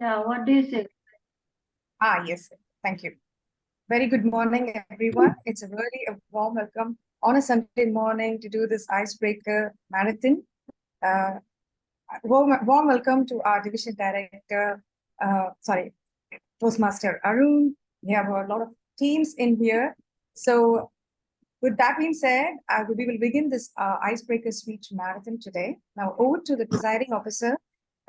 Yeah, what do you say? Yes, thank you. Very good morning, everyone. It's a really a warm welcome on a Sunday morning to do this icebreaker marathon. Uh, warm welcome to our division director, Toastmaster Arun. We have a lot of teams in here. So, with that being said, we will begin this icebreaker speech marathon today. Now, over to the presiding officer,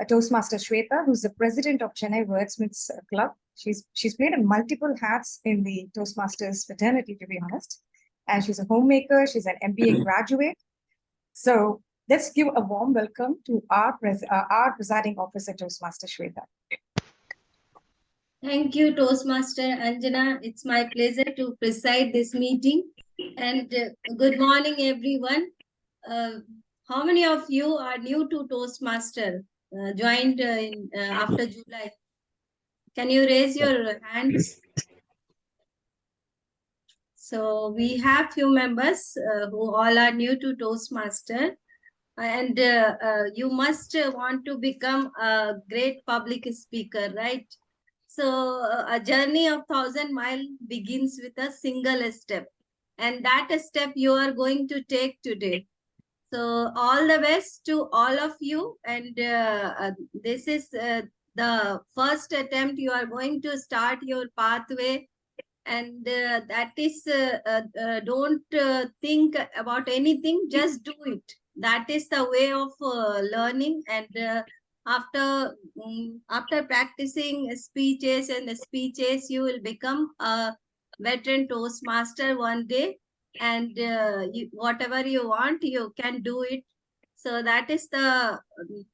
Toastmaster Shweta, who's the president of Chennai WORDSMITHs Club. She's played in multiple hats in the Toastmasters fraternity, to be honest. And she's a homemaker. She's an MBA graduate. So let's give a warm welcome to our presiding officer, Toastmaster Shweta. Thank you, Toastmaster Anjana. It's my pleasure to preside this meeting. And good morning, everyone. How many of you are new to Toastmaster, joined after July? Can you raise your hands? So we have few members who all are new to Toastmaster. And you must want to become a great public speaker, right? So a journey of 1,000 miles begins with a single step. And that step you are going to take today. So all the best to all of you. And this is the first attempt you are going to start your pathway. And that is, don't think about anything, just do it. That is the way of learning. And after practicing speeches and speeches, you will become a veteran Toastmaster one day. And whatever you want, you can do it. So that is the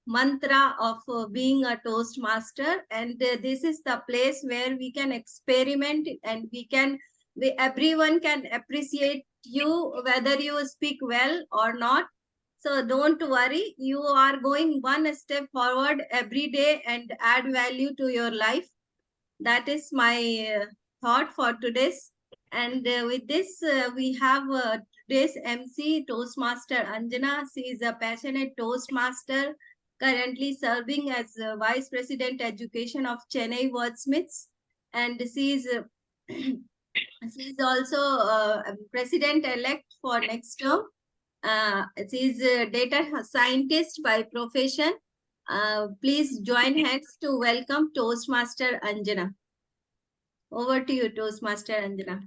mantra of being a Toastmaster. And this is the place where we can experiment, and everyone can appreciate you, whether you speak well or not. So don't worry, you are going one step forward every day and add value to your life. That is my thought for today's. And with this, we have today's MC, Toastmaster Anjana. She is a passionate Toastmaster, currently serving as Vice President Education of Chennai WORDSMITHs. And she is she is also President-elect for next term. She is a data scientist by profession. Please join hands to welcome Toastmaster Anjana. Over to you, Toastmaster Anjana.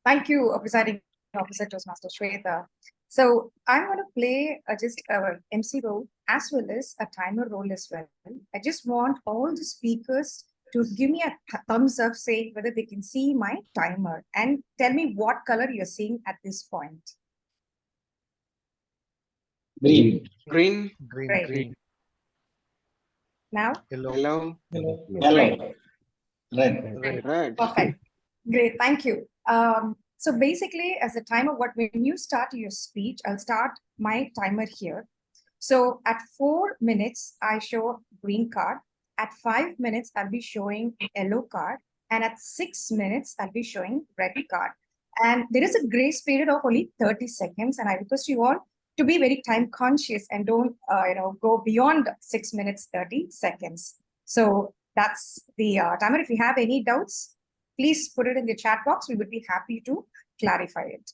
Thank you, presiding officer, Toastmaster Shweta. So I'm going to play just our MC role as well as a timer role as well. I just want all the speakers to give me a thumbs up saying whether they can see my timer and tell me what color you're seeing at this point. Green. Green. Great. Green. Now? Yellow. Yellow. Red. Red. Perfect. Great. Thank you. So basically, as a timer, when you start your speech, I'll start my timer here. So at 4 minutes, I show green card. At 5 minutes, I'll be showing yellow card. And at 6 minutes, I'll be showing red card. And there is a grace period of only 30 seconds. And I request you all to be very time conscious and don't go beyond 6 minutes, 30 seconds. So that's the timer. If you have any doubts, please put it in the chat box. We would be happy to clarify it.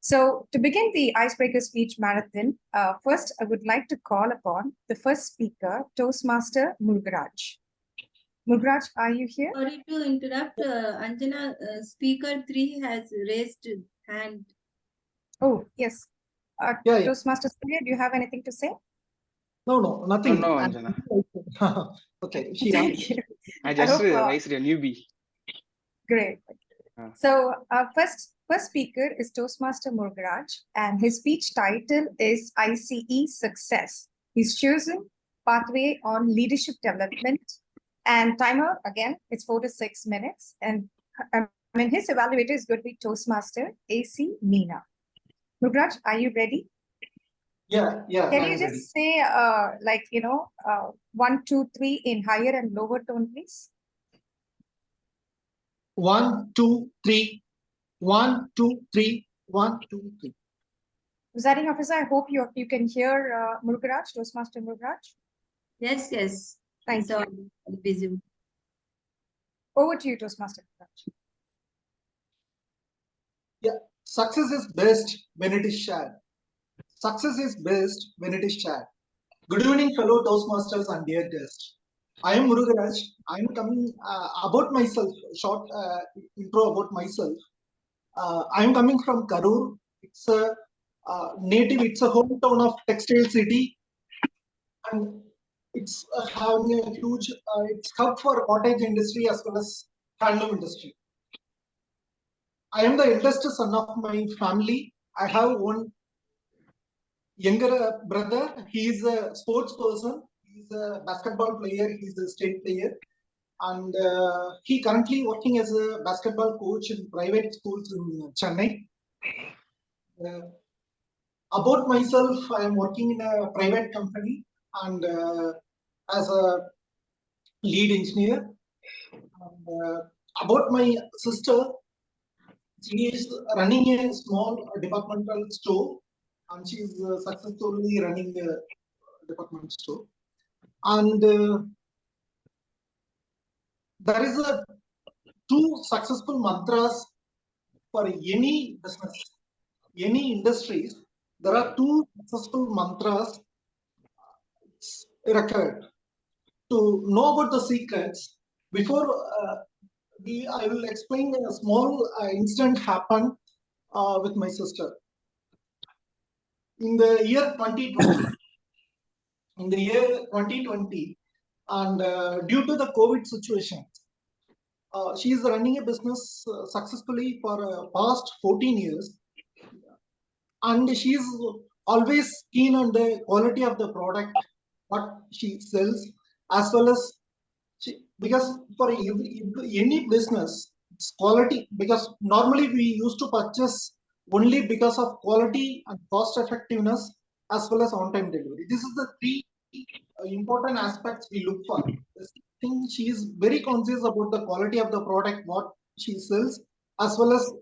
So to begin the icebreaker speech marathon, first I would like to call upon the first speaker, Toastmaster Murugaraj. Murugaraj, are you here? Sorry to interrupt, Anjana. Speaker 3 has raised hand. Oh, yes. Yeah. Toastmaster Surya, do you have anything to say? No, nothing. No, Anjana. Okay. Thank you. I just raised a newbie. Great. So first speaker is Toastmaster Murugaraj, and his speech title is ICE Success. He's chosen Pathway on Leadership Development, and timer, again, it's 4 to 6 minutes. And his evaluator is going to be Toastmaster AC Meena. Murugaraj, are you ready? Yeah. Can you just say, 1, 2, 3 in higher and lower tone, please? 1, 2, 3. 1, 2, 3. 1, 2, 3. Presiding officer, I hope you can hear Murugaraj, Toastmaster Murugaraj. Yes. Thank so you. busy. Over to you, Toastmaster. Yeah, success is best when it is shared. Success is best when it is shared. Good evening, fellow Toastmasters and dear guests. I am Murugaraj. I am coming about myself, short intro about myself. I am coming from Karur. It's a native, it's a hometown of textile city, and it's having a huge, it's hub for cottage industry as well as handloom industry. I am the eldest son of my family. I have one younger brother. He is a sports person. He is a basketball player. He is a state player, and he currently working as a basketball coach in private schools in Chennai. About myself, I am working in a private company and as a lead engineer. And, about my sister, she is running a small departmental store, and she is successfully running a department store. And there is a two successful mantras for any business, any industries. There are two successful mantras required. To know about the secrets, before I will explain a small incident happened with my sister. In the year 2020, and due to the COVID situation, she is running a business successfully for past 14 years, and she is always keen on the quality of the product what she sells, as well as because for any business, it's quality. Because normally we used to purchase only because of quality and cost effectiveness, as well as on time delivery. This is the three important aspects we look for. The thing, she is very conscious about the quality of the product what she sells, as well as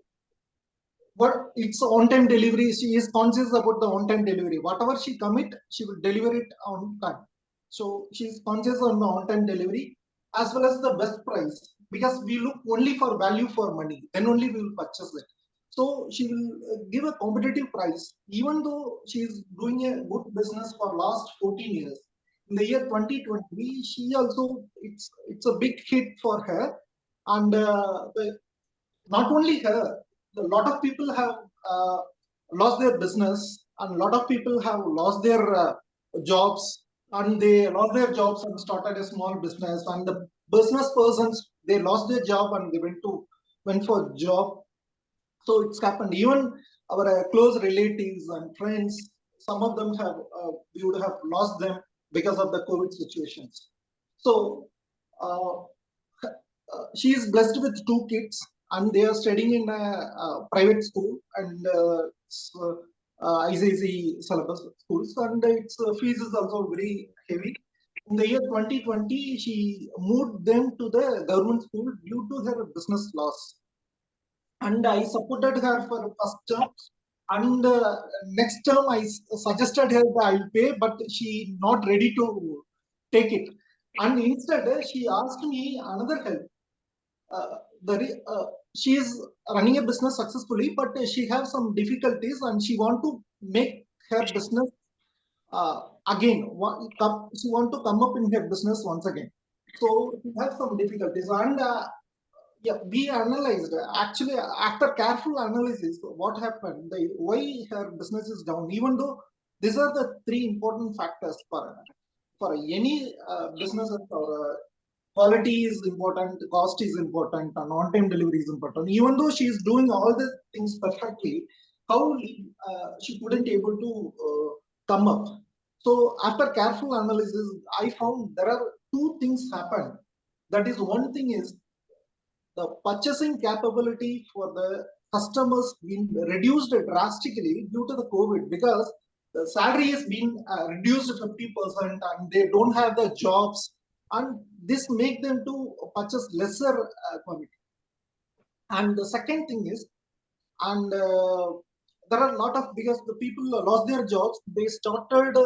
what it's on time delivery. She is conscious about the on time delivery. Whatever she commit, she will deliver it on time. So she is conscious on the on time delivery, as well as the best price, because we look only for value for money, then only we will purchase it. So she will give a competitive price, even though she is doing a good business for last 14 years. In the year 2020, she also, it's a big hit for her. And not only her, a lot of people have lost their business, and a lot of people have lost their jobs, and they lost their jobs and started a small business. And the business persons, they lost their job and they went for job. So it's happened. Even our close relatives and friends, some of them have we would have lost them because of the COVID situations. So uh, she is blessed with two kids, and they are studying in a private school, and ICIC syllabus schools, and its fees is also very heavy. In the year 2020, she moved them to the government school due to her business loss, and I supported her for first term. And next term, I suggested her that I'll pay, but she not ready to take it. And instead, she asked me another help. uh, she is running a business successfully, but she has some difficulties, and she want to make her business again. She want to come up in her business once again. So she has some difficulties, and yeah, we analyzed actually after careful analysis what happened, why her business is down. Even though these are the three important factors for any business, or quality is important, cost is important, and on-time delivery is important. Even though she is doing all the things perfectly, how she couldn't able to come up. So after careful analysis, I found there are two things happen. That is, one thing is the purchasing capability for the customers been reduced drastically due to the COVID, because the salary has been reduced 50%, and they don't have the jobs, and this make them to purchase lesser quantity. And the second thing is, and there are a lot of, because the people lost their jobs, they started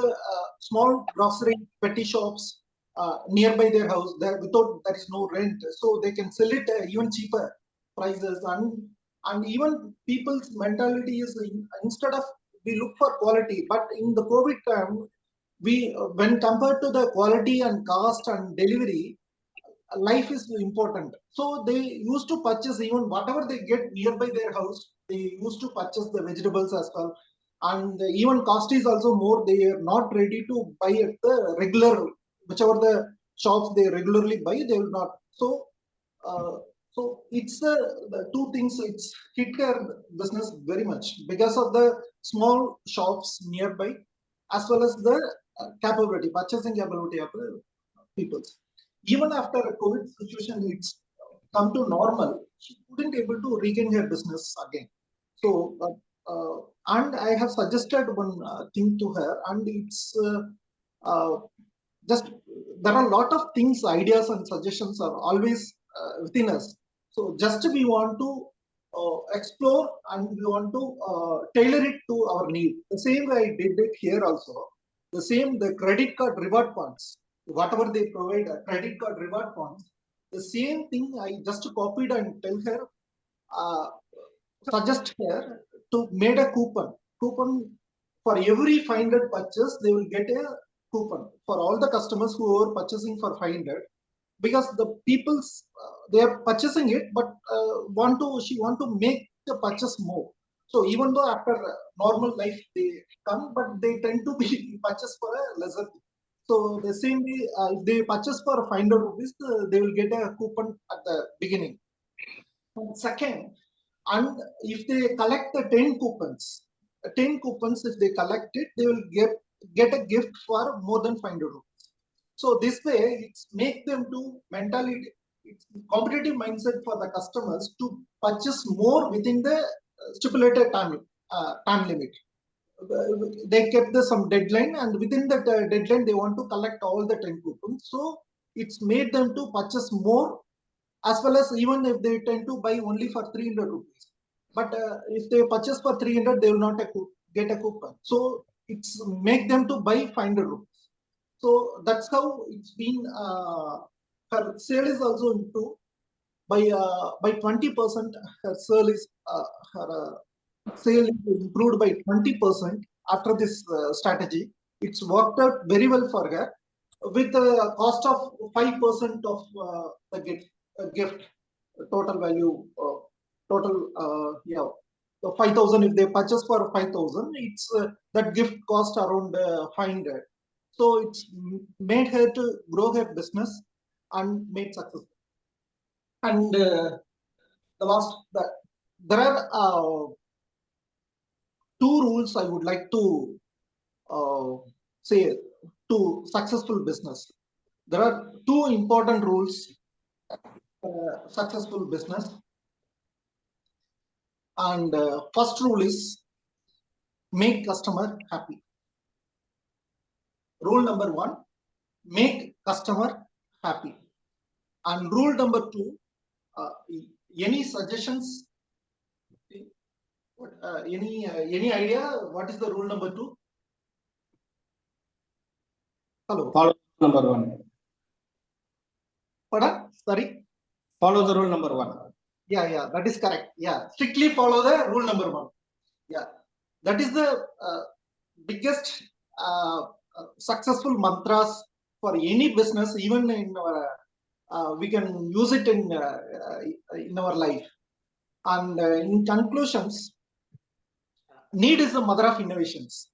small grocery petty shops, nearby their house there without there is no rent, so they can sell it even cheaper prices. And even people's mentality is instead of we look for quality, but in the COVID time, we when compared to the quality and cost and delivery, life is important. So they used to purchase even whatever they get nearby their house. They used to purchase the vegetables as well, and even cost is also more. They are not ready to buy at the regular, whichever the shops they regularly buy. They will not. So, uh, so it's the two things. It's hit their business very much because of the small shops nearby, as well as the capability, purchasing capability of the people. Even after a COVID situation, it's come to normal. She couldn't able to regain her business again. So, and I have suggested one thing to her, and it's uh, just there are a lot of things, ideas, and suggestions are always within us. So, just we want to explore and we want to tailor it to our need. The same way I did it here also. The same, the credit card reward points, whatever they provide, credit card reward points. The same thing I just copied and tell her, uh, suggest her to made a coupon for every 500 purchase. They will get a coupon for all the customers who are purchasing for 500, because the people's they are purchasing it, but she want to make the purchase more. So even though after normal life they come, but they tend to be purchased for a lesser. So the same way, if they purchase for 500 rupees, they will get a coupon at the beginning. And second, and if they collect the 10 coupons, if they collect it, they will get a gift for more than 500 rupees. So this way, it's make them to mentality, it's competitive mindset for the customers to purchase more within the stipulated time limit. They kept some deadline, and within that deadline, they want to collect all the 10 coupons. So it's made them to purchase more, as well as even if they tend to buy only for 300 rupees. But if they purchase for 300, they will not get a coupon. So it's make them to buy 500 rupees. So that's how it's been. Her sale is also improved by 20%. Her sale is her sale is improved by 20% after this strategy. It's worked out very well for her, with a cost of 5% of the gift total value, total yeah, so 5,000. If they purchase for 5,000, it's that gift cost around 500. So it's made her to grow her business and made successful. And there are two rules I would like to say to successful business. There are two important rules for successful business. And first rule is make customer happy. Rule number one, make customer happy. And rule number two, any suggestions? Any idea? What is the rule number two? Hello. Follow number one. Pardon? Sorry. Follow the rule number one. Yeah, that is correct. Yeah, strictly follow the rule number one. Yeah, that is the biggest successful mantras for any business. Even in our, we can use it in our life. And in conclusions, need is the mother of innovations.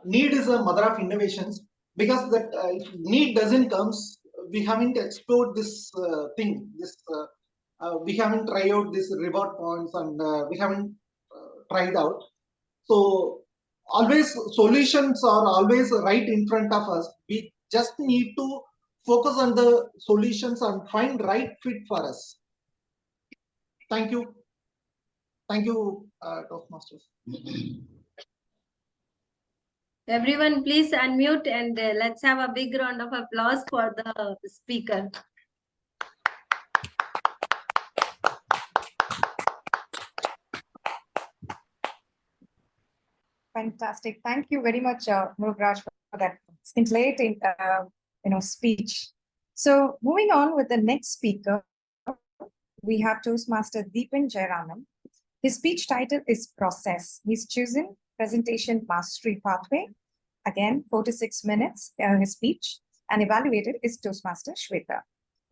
Need is a mother of innovations, because that if need doesn't comes, we haven't explored this thing. We haven't tried out this reward points, and we haven't tried out. So always solutions are always right in front of us. We just need to focus on the solutions and find right fit for us. Thank you. Thank you, Toastmasters. Everyone, please unmute and let's have a big round of applause for the speaker. Fantastic. Thank you very much, Murugraj, for that scintillating speech. So moving on with the next speaker, we have Toastmaster Deepan Jayaraman. His speech title is Process. He's chosen Presentation Mastery Pathway. Again, 4 to 6 minutes his speech, and evaluated is Toastmaster Shweta.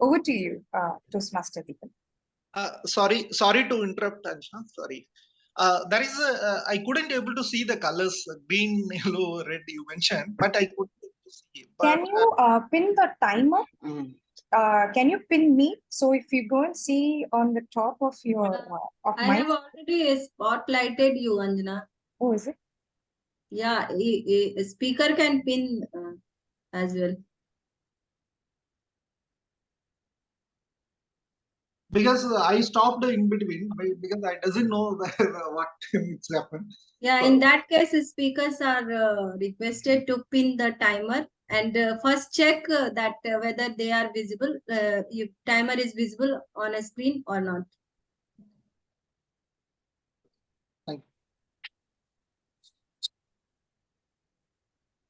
Over to you, Toastmaster Deepan. Sorry to interrupt, Ansha. Sorry. There is I couldn't able to see the colors green, yellow, red you mentioned, but I could see. But, can you pin the timer? Can you pin me? So if you go and see on the top of your I have already spotlighted you, Anjana. Oh, is it? Yeah, a speaker can pin as well. Because I stopped in between because I doesn't know what it's happened. Yeah, in that case, speakers are requested to pin the timer and first check that whether they are visible, if timer is visible on a screen or not. Thank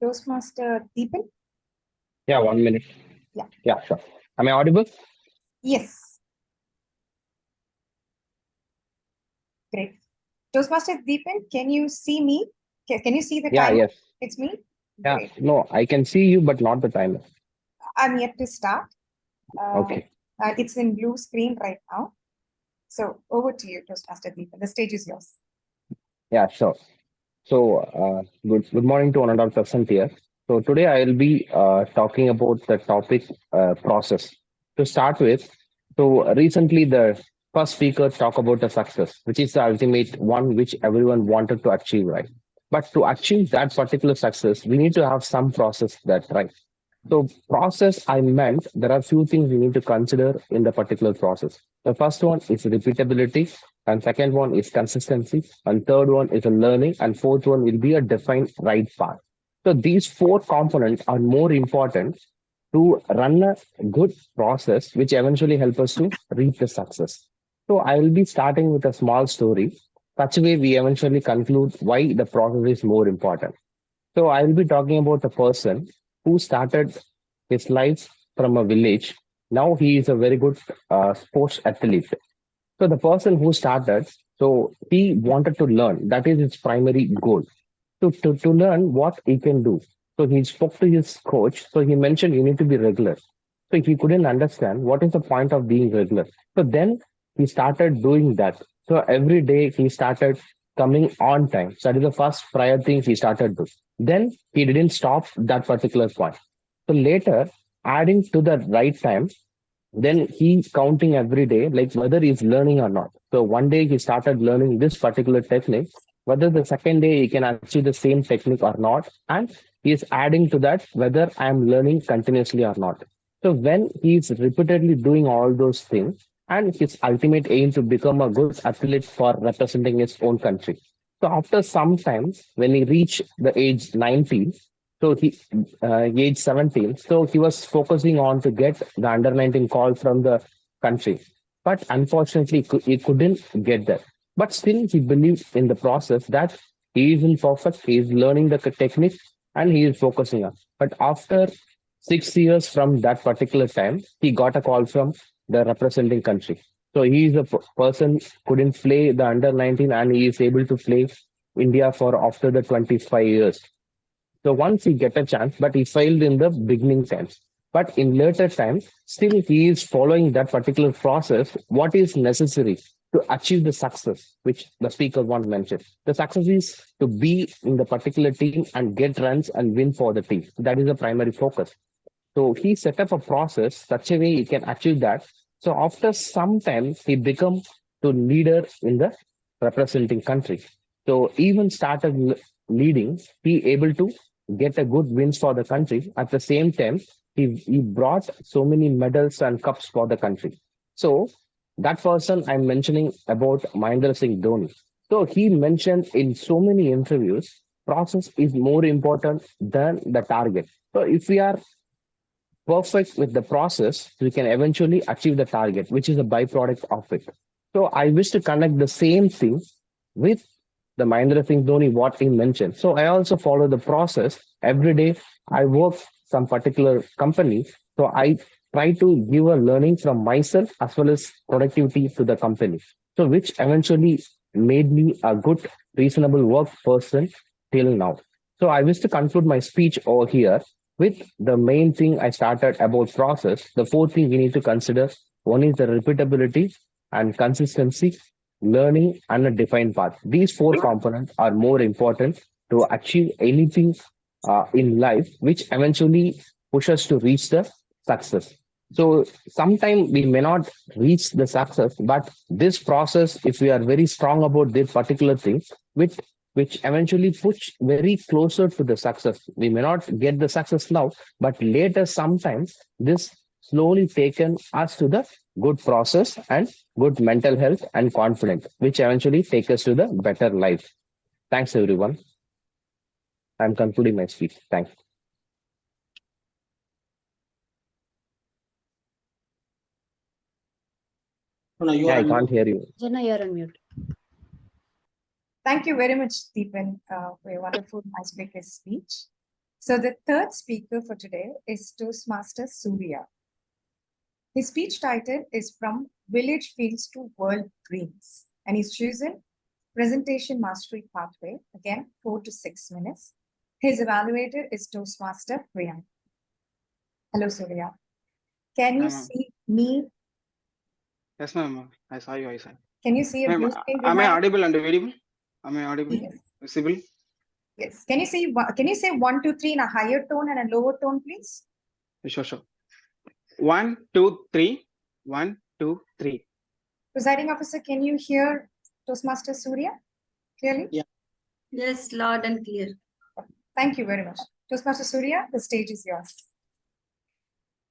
you. Toastmaster Deepan? Yeah, 1 minute. Yeah. Yeah, sure. Am I audible? Yes. Great. Toastmaster Deepan, can you see me? Can you see the timer? Yeah, yes. It's me? Yeah, Great. no, I can see you, but not the timer. I'm yet to start. Okay. It's in blue screen right now. So over to you, Toastmaster Deepan. The stage is yours. Yeah, sure. So, good morning to one and all present here. So today I will be talking about the topic process. To start with, so recently the first speaker talked about the success, which is the ultimate one which everyone wanted to achieve, right? But to achieve that particular success, we need to have some process that, right? So process, I meant there are few things we need to consider in the particular process. The first one is repeatability, and second one is consistency, and third one is a learning, and fourth one will be a defined right path. So these four components are more important to run a good process, which eventually help us to reach the success. So I will be starting with a small story. Such a way we eventually conclude why the process is more important. So I will be talking about a person who started his life from a village. Now he is a very good sports athlete. So the person who started, so he wanted to learn. That is his primary goal. To learn what he can do. So he spoke to his coach. So he mentioned you need to be regular. So he couldn't understand what is the point of being regular. So then he started doing that. So every day he started coming on time. So that is the first prior thing he started doing. Then he didn't stop that particular point. So later, adding to the right time, then he's counting every day, like whether he's learning or not. So one day he started learning this particular technique, whether the second day he can achieve the same technique or not. And he's adding to that whether I'm learning continuously or not. So when he's repeatedly doing all those things, and his ultimate aim to become a good athlete for representing his own country. So after some time, when he reached the age 19, so he age 17, so he was focusing on to get the under 19 call from the country. But unfortunately, he couldn't get that. But still, he believed in the process that he isn't perfect, he is learning the technique and he is focusing on. But after 6 years from that particular time, he got a call from the representing country. So he is a person couldn't play the under 19 and he is able to play India for after the 25 years. So once he get a chance, but he failed in the beginning times. But in later times, still he is following that particular process, what is necessary to achieve the success, which the speaker once mentioned. The success is to be in the particular team and get runs and win for the team. That is the primary focus. So he set up a process such a way he can achieve that. So after some time, he become the leader in the representing country. So even started leading, he able to get a good wins for the country. At the same time, he brought so many medals and cups for the country. So that person I'm mentioning about Mahendra Singh Dhoni. So he mentioned in so many interviews, process is more important than the target. So if we are perfect with the process, we can eventually achieve the target, which is a byproduct of it. So I wish to connect the same thing with the Mahendra Singh Dhoni, what he mentioned. So I also follow the process every day. I work some particular company. So I try to give a learning from myself as well as productivity to the company. So which eventually made me a good, reasonable work person till now. So I wish to conclude my speech over here with the main thing I started about process. The fourth thing we need to consider, one is the repeatability and consistency, learning, and a defined path. These four components are more important to achieve anything in life, which eventually push us to reach the success. So sometimes we may not reach the success, but this process, if we are very strong about this particular thing, which eventually push very closer to the success. We may not get the success now, but later sometimes this slowly taken us to the good process and good mental health and confidence, which eventually take us to the better life. Thanks everyone. I'm concluding my speech. Thanks. No, you Yeah, are I on can't mute. hear you. Jenna, you're on mute. Thank you very much, Deepan, for your wonderful icebreaker speech. So the third speaker for today is Toastmaster Surya. His speech title is From Village Fields to World Dreams, and he's chosen Presentation Mastery Pathway, again, 4 to 6 minutes. His evaluator is Toastmaster Priyank. Hello, Surya. Can you Ma'am. see me? Yes, ma'am. I saw you. I saw. Can you see a blue Ma'am, screen am I behind? audible and visible? Am I audible? Yes. Visible? Yes. Can you say 1, 2, 3 in a higher tone and a lower tone, please? Sure, sure. 1, 2, 3. 1, 2, 3. Presiding officer, can you hear Toastmaster Surya clearly? Yeah. Yes, loud and clear. Thank you very much. Toastmaster Surya, the stage is yours.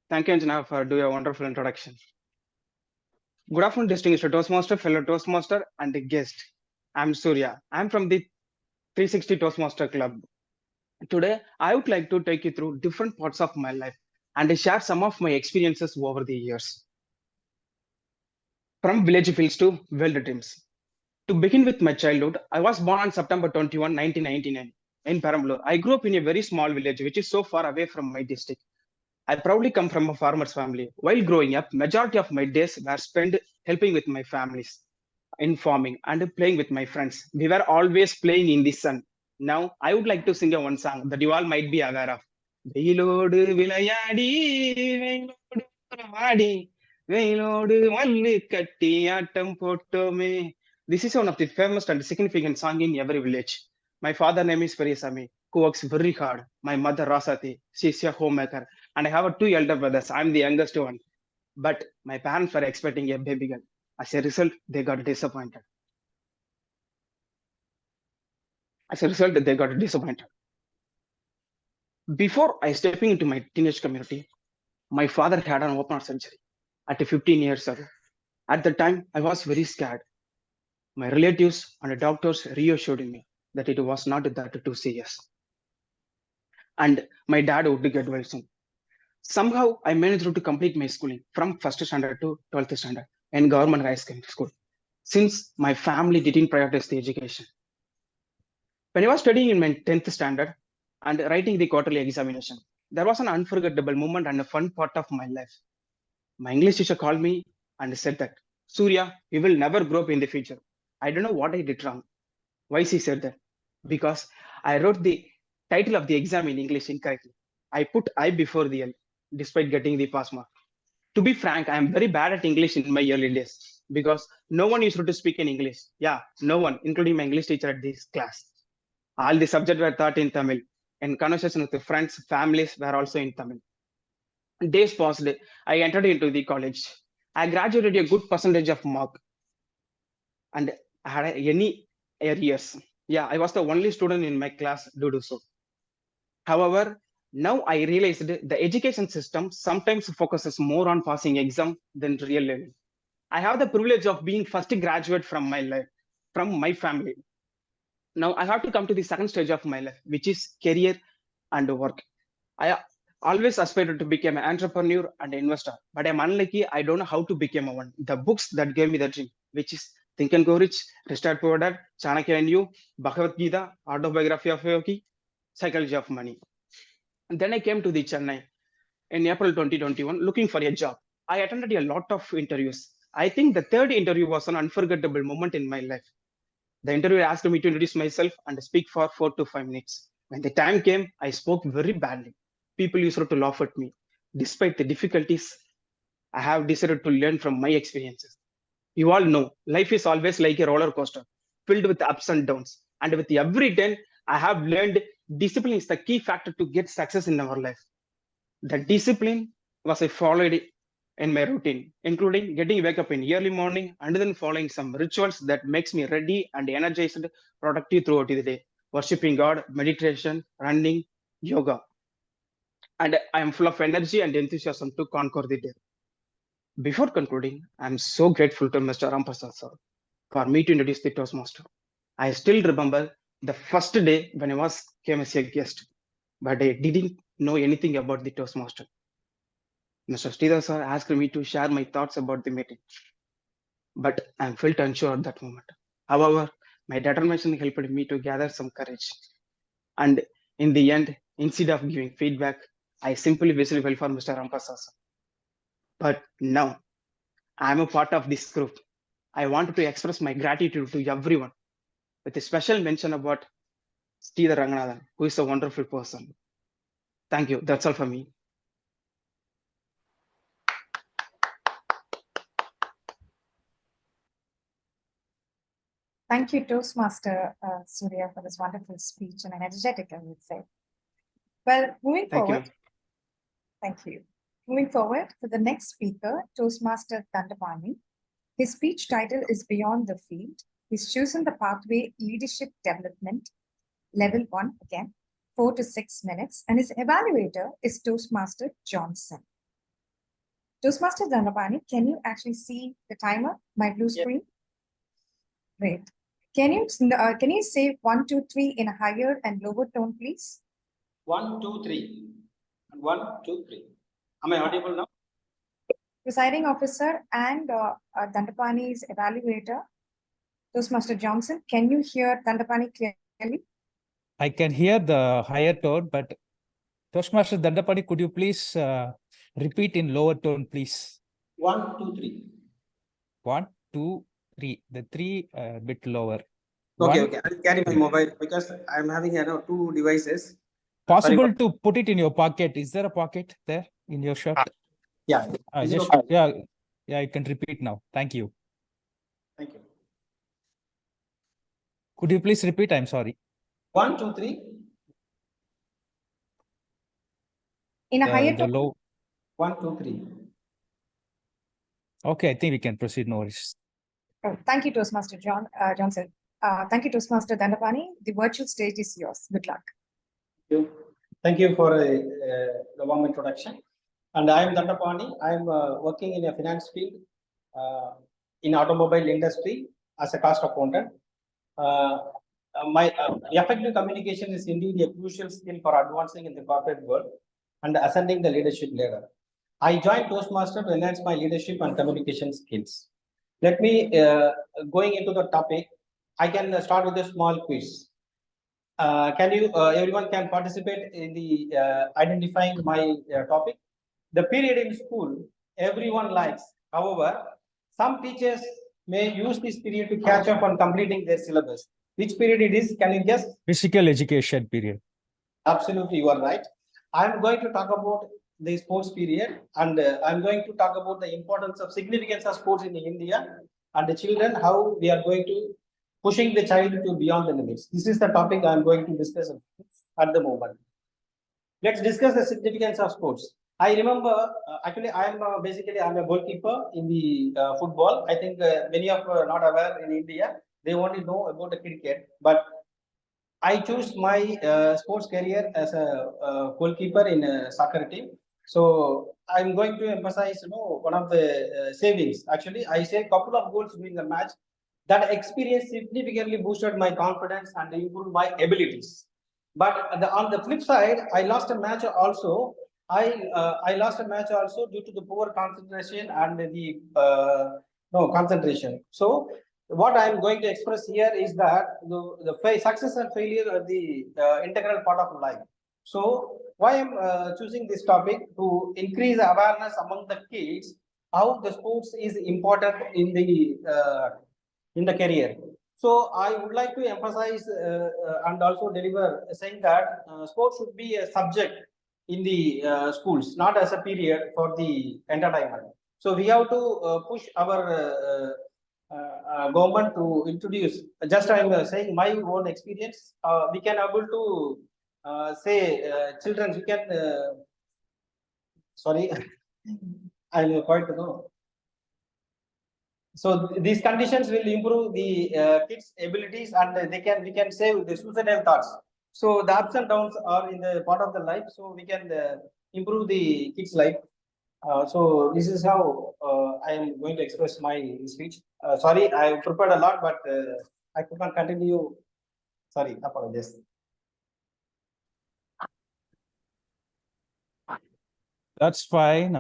Thank you, Anjana, for doing a wonderful introduction. Good afternoon, distinguished Toastmaster, fellow Toastmaster, and a guest. I'm Surya. I'm from the 360 Toastmaster Club. Today, I would like to take you through different parts of my life and share some of my experiences over the years. From village fields to world dreams. To begin with my childhood, I was born on September 21, 1999 in Perambalur. I grew up in a very small village which is so far away from my district. I proudly come from a farmer's family. While growing up, majority of my days were spent helping with my families in farming and playing with my friends. We were always playing in the sun. Now, I would like to sing a one song that you all might be aware of. வெயிலோடு விளையாடி வெயிலோடு உறவாடி வெயிலோடு மல்லு கட்டி ஆட்டம் போட்டோமே. This is one of the famous and significant song in every village. My father name is Perisami, who works very hard. My mother Rasati, she is a homemaker, and I have two elder brothers. I'm the youngest one. But my parents were expecting a baby girl. As a result, they got disappointed. Before I stepping into my teenage community, my father had an open heart surgery at 15 years old. At the time, I was very scared. My relatives and the doctors reassured me that it was not that too serious. And my dad would get well soon. Somehow, I managed to complete my schooling from 1st standard to 12th standard in government high school, since my family didn't prioritize the education. When I was studying in my 10th standard and writing the quarterly examination, there was an unforgettable moment and a fun part of my life. My English teacher called me and said that, Surya, you will never grow up in the future. I don't know what I did wrong. Why she said that? Because I wrote the title of the exam in English incorrectly. I put I before the L, despite getting the pass mark. To be frank, I am very bad at English in my early days because no one used to speak in English. Yeah, no one, including my English teacher at this class. All the subjects were taught in Tamil, and conversation with the friends, families were also in Tamil. Days passed. I entered into the college. I graduated a good percentage of mark, and I had any arrears. Yeah, I was the only student in my class to do so. However, now I realized the education system sometimes focuses more on passing exam than real learning. I have the privilege of being first graduate from my life, from my family. Now I have to come to the second stage of my life, which is career and work. I always aspired to become an entrepreneur and investor, but I'm unlucky. I don't know how to become one. The books that gave me the dream, which is Think and Go Rich, Rich Dad Poor Dad, Chanakya and You, Bhagavad Gita, Autobiography of a Yogi, Psychology of Money. And then I came to the Chennai in April 2021 looking for a job. I attended a lot of interviews. I think the third interview was an unforgettable moment in my life. The interviewer asked me to introduce myself and speak for 4 to 5 minutes. When the time came, I spoke very badly. People used to laugh at me. Despite the difficulties, I have decided to learn from my experiences. You all know life is always like a roller coaster, filled with ups and downs. And with every turn, I have learned discipline is the key factor to get success in our life. The discipline was I followed in my routine, including getting wake up in early morning and then following some rituals that makes me ready and energized, productive throughout the day. Worshipping God, meditation, running, yoga. And I am full of energy and enthusiasm to conquer the day. Before concluding, I am so grateful to Mr. Rampasad sir for me to introduce the Toastmaster. I still remember the first day when I was came as a guest, but I didn't know anything about the Toastmaster. Mr. Sridhar sir asked me to share my thoughts about the meeting, but I felt unsure at that moment. However, my determination helped me to gather some courage. And in the end, instead of giving feedback, I simply whistled well for Mr. Rampasad sir. But now I am a part of this group. I wanted to express my gratitude to everyone with a special mention about Sridhar Ranganathan, who is a wonderful person. Thank you. That's all for me. Thank you, Toastmaster Surya, for this wonderful speech and energetic, I would say. Well, moving Thank forward. you. Thank you. Moving forward to the next speaker, Toastmaster Dandapani. His speech title is Beyond the Field. He's chosen the pathway Leadership Development, level 1 again, 4 to 6 minutes, and his evaluator is Toastmaster Johnson. Toastmaster Dandapani, can you actually see the timer, my blue screen? Great. Can you say 1, 2, 3 in a higher and lower tone, please? 1, 2, 3. 1, 2, 3. Am I audible now? Presiding officer and Dandapani's evaluator, Toastmaster Johnson, can you hear Dandapani clearly? I can hear the higher tone, but Toastmaster Dandapani, could you please repeat in lower tone, please? 1, 2, 3. 1, 2, 3. The 3 bit lower. Okay, 1, okay. I'll carry my 3. mobile because I'm having two devices. Possible to put it in your pocket. Is there a pocket there in your shirt? Yeah. Is it Just okay? yeah, you can repeat now. Thank you. Thank you. Could you please repeat? I'm sorry. 1, 2, 3. In a higher The tone? low. 1, 2, 3. Okay, I think we can proceed. No worries. Oh, thank you, Toastmaster Johnson. Thank you, Toastmaster Dandapani. The virtual stage is yours. Good luck. Thank you for the warm introduction. And I am Dandapani. I am working in a finance field in automobile industry as a cost accountant. My effective communication is indeed a crucial skill for advancing in the corporate world and ascending the leadership ladder. I joined Toastmaster to enhance my leadership and communication skills. Let me, going into the topic, I can start with a small quiz. Everyone can participate in the identifying my topic. The period in school, everyone likes. However, some teachers may use this period to catch up on completing their syllabus. Which period it is? Can you guess? Physical education period. Absolutely, you are right. I'm going to talk about the sports period, and I'm going to talk about the importance of significance of sports in India and the children, how we are going to pushing the child to beyond the limits. This is the topic I'm going to discuss at the moment. Let's discuss the significance of sports. I remember, actually, I'm a goalkeeper in the football. I think many of not aware in India. They only know about the cricket, but I choose my sports career as a goalkeeper in a soccer team. So I'm going to emphasize, one of the savings. Actually, I saved a couple of goals during the match. That experience significantly boosted my confidence and improved my abilities. But on the flip side, I lost a match also. I lost a match also due to the poor concentration and the concentration. So what I'm going to express here is that the success and failure are the integral part of life. So why I'm choosing this topic to increase awareness among the kids how the sports is important in the career. So I would like to emphasize and also deliver saying that sports should be a subject in the schools, not as a period for the entertainment. So we have to push our government to introduce. Just I am saying my own experience. We can able to say children. We can. Sorry, I'm quite so these conditions will improve the kids' abilities, and we can save the suicidal thoughts. So the ups and downs are in the part of the life. So we can improve the kids' life. So this is how I am going to express my speech. Sorry, I prepared a lot, but I could not continue. Sorry, apologies. That's fine.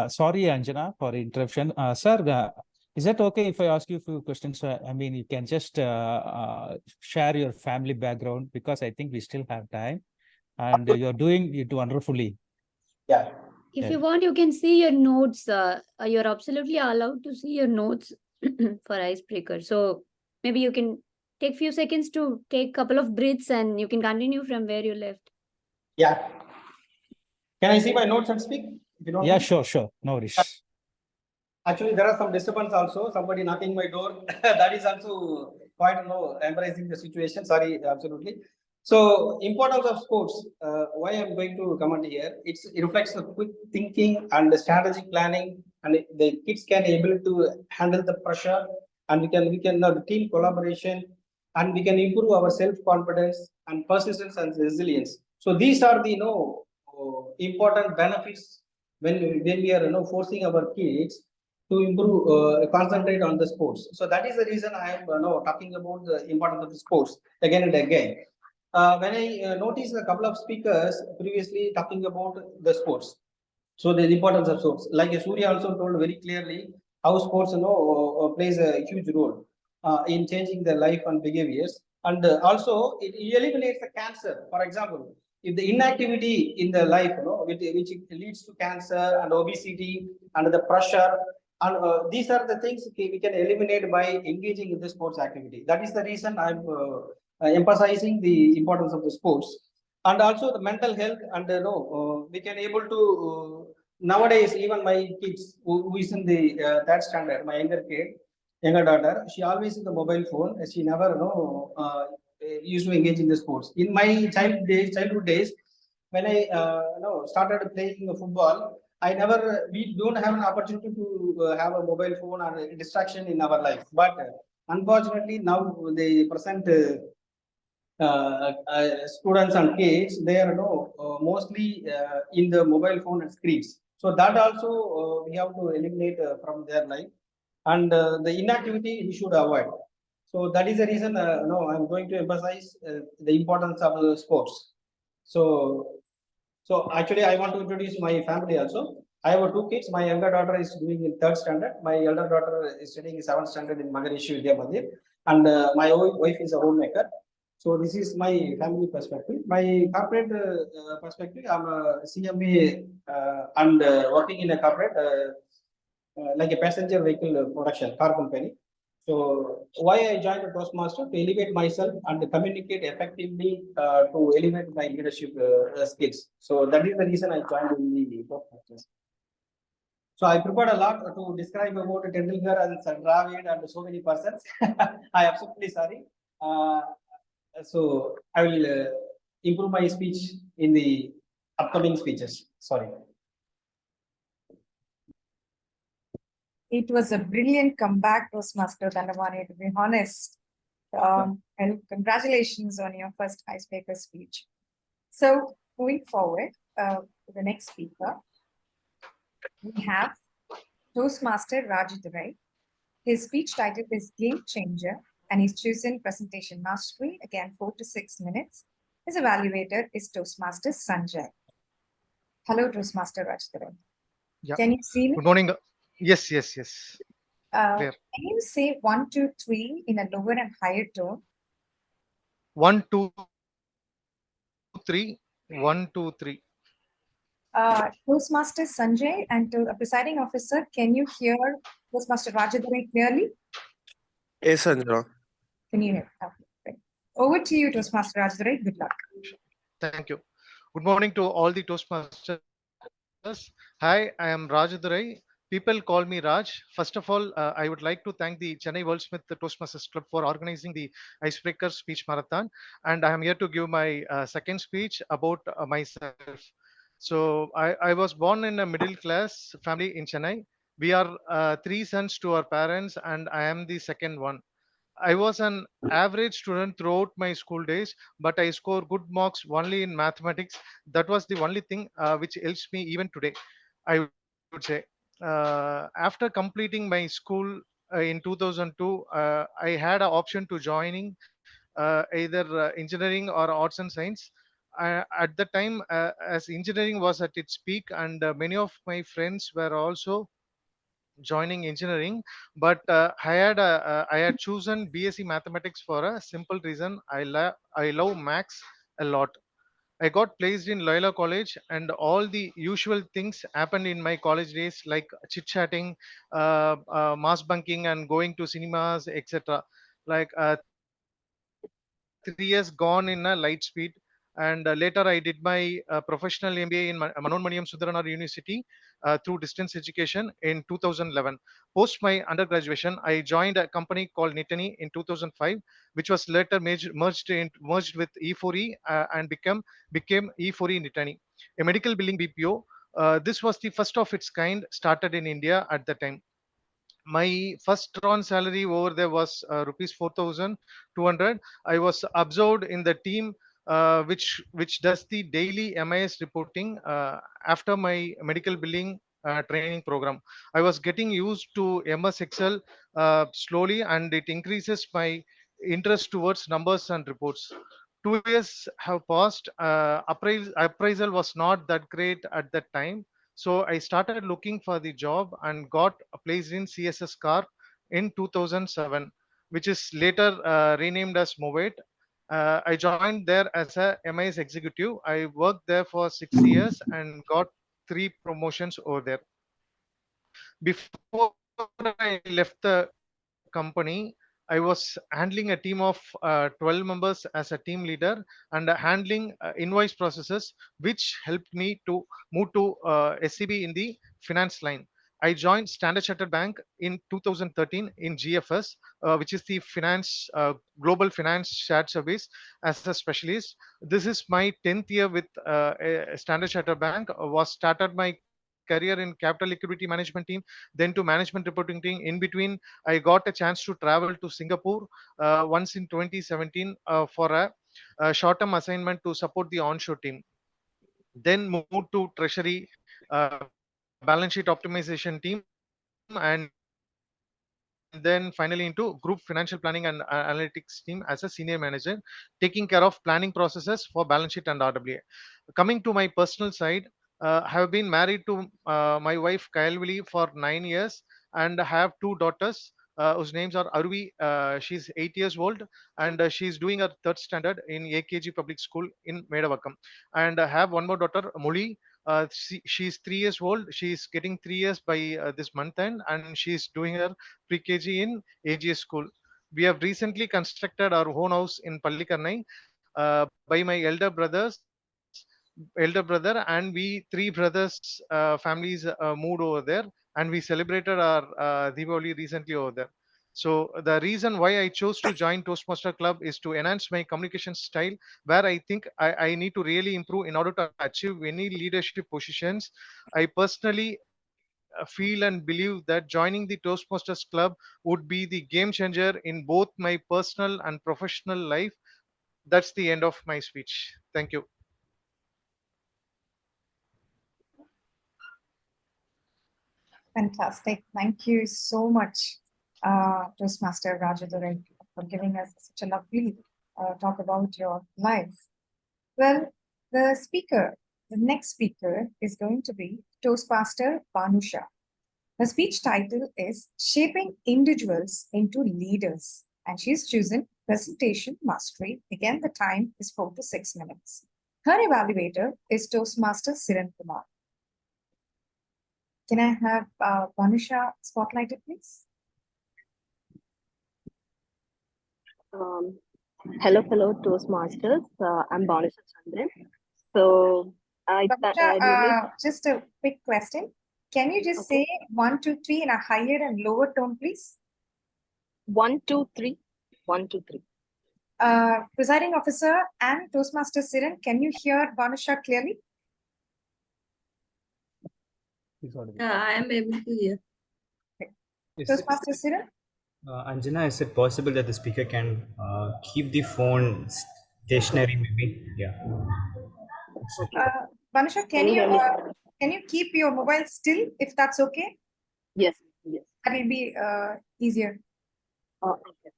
Sorry, Anjana, for interruption. Sir, is it okay if I ask you a few questions? I mean, you can just share your family background because I think we still have time, and you're doing it wonderfully. Yeah. If Yeah. you want, you can see your notes. You're absolutely allowed to see your notes for icebreaker. So maybe you can take few seconds to take a couple of breaths and you can continue from where you left. Yeah. Can I see my notes and speak? If you don't Yeah, mind? sure. No worries. Actually, there are some disturbance also. Somebody knocking my door. That is also quite embracing the situation. Sorry, absolutely. So, importance of sports. Why I'm going to comment here? It reflects the quick thinking and the strategic planning, and the kids can able to handle the pressure, and we can the team collaboration, and we can improve our self confidence and persistence and resilience. So these are the important benefits when we are forcing our kids to improve, concentrate on the sports. So that is the reason I am talking about the importance of the sports again and again. When I noticed a couple of speakers previously talking about the sports, so the importance of sports, like Surya also told very clearly how sports plays a huge role in changing their life and behaviors, and also it eliminates the cancer. For example, if the inactivity in the life, which leads to cancer and obesity and the pressure, and these are the things we can eliminate by engaging in the sports activity. That is the reason I'm emphasizing the importance of the sports, and also the mental health. And we can able to nowadays even my kids who is in the third standard, my younger daughter, she always in the mobile phone. She never used to engage in the sports. In my childhood days, when I started playing football, we don't have an opportunity to have a mobile phone or a distraction in our life. But unfortunately, now the present students and kids, they are mostly in the mobile phone and screens. So that also we have to eliminate from their life, and the inactivity we should avoid. So that is the reason I'm going to emphasize the importance of sports. So actually, I want to introduce my family also. I have two kids. My younger daughter is doing in third standard. My elder daughter is studying in seventh standard in Magarishi Vidya Mandir, and my wife is a homemaker. So this is my family perspective. My corporate perspective, I'm a CMA and working in a corporate like a passenger vehicle production car company. So why I joined a Toastmaster? To elevate myself and communicate effectively to elevate my leadership skills. So that is the reason I joined in the Toastmasters. So I prepared a lot to describe about Tendulkar and Dravid and so many persons. I absolutely sorry. So I will improve my speech in the upcoming speeches. Sorry. It was a brilliant comeback, Toastmaster Dandamani, to be honest. And congratulations on your first icebreaker speech. So moving forward to the next speaker, we have Toastmaster Rajadurai. His speech title is Game Changer, and he's chosen Presentation Mastery, again 4 to 6 minutes. His evaluator is Toastmaster Sanjay. Hello, Toastmaster Rajadurai. Yeah. Can you see me? Good morning. Yes. Can you say 1, 2, 3 in a lower and higher tone? 1, 2, 3 1, 2, 3. Toastmaster Sanjay and to presiding officer, can you hear Toastmaster Rajadhari clearly? Yes, Sanjana. Can you hear? Okay, great. Over to you, Toastmaster Rajadhari. Good luck. Thank you. Good morning to all the Toastmasters. Hi, I am Rajadurai. People call me Raj. First of all, I would like to thank the Chennai WorldSmith Toastmasters Club for organizing the Icebreaker Speech Marathon. And I am here to give my second speech about myself. So I was born in a middle class family in Chennai. We are three sons to our parents, and I am the second one. I was an average student throughout my school days, but I score good marks only in mathematics. That was the only thing which helps me even today, I would say. After completing my school in 2002, I had an option to joining either engineering or arts and science. At the time, as engineering was at its peak, and many of my friends were also joining engineering, but I had chosen BSc mathematics for a simple reason. I love maths a lot. I got placed in Loyola College, and all the usual things happened in my college days, like chit chatting, mass bunking, and going to cinemas, etc. Like 3 years gone in a light speed. And later I did my professional MBA in Manoan Maniam Sundaranar University through distance education in 2011. Post my undergraduation, I joined a company called Nitani in 2005, which was later merged with E4E and became E4E Nitani, a medical billing BPO. This was the first of its kind started in India at the time. My first drawn salary over there was rupees 4,200. I was absorbed in the team which does the daily MIS reporting after my medical billing training program. I was getting used to MS Excel slowly, and it increases my interest towards numbers and reports. 2 years have passed. Appraisal was not that great at that time, so I started looking for the job and got placed in CSS Car in 2007, which is later renamed as Movate. I joined there as a MIS executive. I worked there for 6 years and got three promotions over there. Before I left the company, I was handling a team of 12 members as a team leader and handling invoice processes, which helped me to move to SCB in the finance line. I joined Standard Chartered Bank in 2013 in GFS, which is the finance global finance shared service as a specialist. This is my 10th year with Standard Chartered Bank. Was started my career in capital liquidity management team, then to management reporting team. In between, I got a chance to travel to Singapore once in 2017 for a short-term assignment to support the onshore team. Then moved to treasury, balance sheet optimization team, and then finally into group financial planning and analytics team as a senior manager, taking care of planning processes for balance sheet and RWA. Coming to my personal side, have been married to my wife Kyle for 9 years and have two daughters whose names are Arvi. She's 8 years old, and she's doing her third standard in AKG Public School in Medavakkam. And I have one more daughter, Muli. She's 3 years old. She's getting 3 years by this month end, and she's doing her pre-KG in AGS school. We have recently constructed our own house in Pallikarnai by my elder brother, and we three brothers families moved over there, and we celebrated our Diwali recently over there. So the reason why I chose to join Toastmaster Club is to enhance my communication style, where I think I need to really improve in order to achieve any leadership positions. I personally feel and believe that joining the Toastmasters Club would be the game changer in both my personal and professional life. That's the end of my speech. Thank you. Fantastic. Thank you so much, Toastmaster Rajadhuri, for giving us such a lovely talk about your life. Well, the next speaker is going to be Toastmaster Banusha. Her speech title is Shaping Individuals into Leaders, and she's chosen Presentation Mastery. Again, the time is 4 to 6 minutes. Her evaluator is Toastmaster Siran Kumar. Can I have Vanusha spotlighted, please? Hello, Toastmasters. I'm Vanusha Chandran. So, Vanusha, just a quick question. Can you just say 1, 2, 3 in a higher and lower tone, please? 1, 2, 3. 1, 2, 3. Presiding officer and Toastmaster Siran, can you hear Vanusha clearly? I am able to hear. Toastmaster Siran? Anjana, is it possible that the speaker can keep the phone stationary, maybe? Yeah. Vanusha, can you keep your mobile still, if that's okay? Yes. That will be easier. Okay.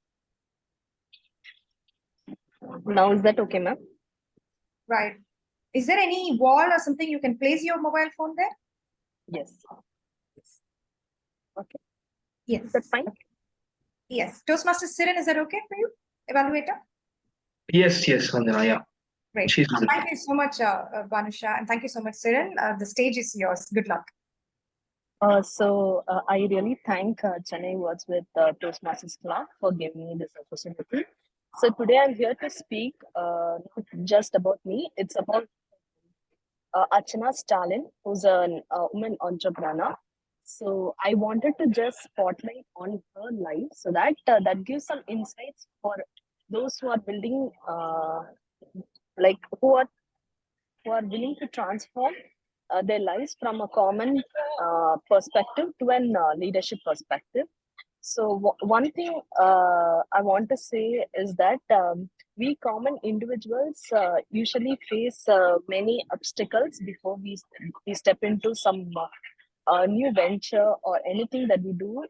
Now, is that okay, ma'am? Right. Is there any wall or something you can place your mobile phone there? Yes. Okay. Yes. Is that fine? Okay. Yes. Toastmaster Siran, is that okay for you, evaluator? Yes, Anjana, yeah. Great. Thank you so much, Vanusha, and thank you so much, Siran. The stage is yours. Good luck. I really thank Chennai WORDSMITHS Toastmasters Club for giving me this opportunity. So today I'm here to speak not just about me, it's about Archana Stalin, who's a woman entrepreneur. So I wanted to just spotlight on her life so that that gives some insights for those who are building, who are willing to transform their lives from a common perspective to a leadership perspective. So one thing I want to say is that we common individuals usually face many obstacles before we step into some new venture or anything that we do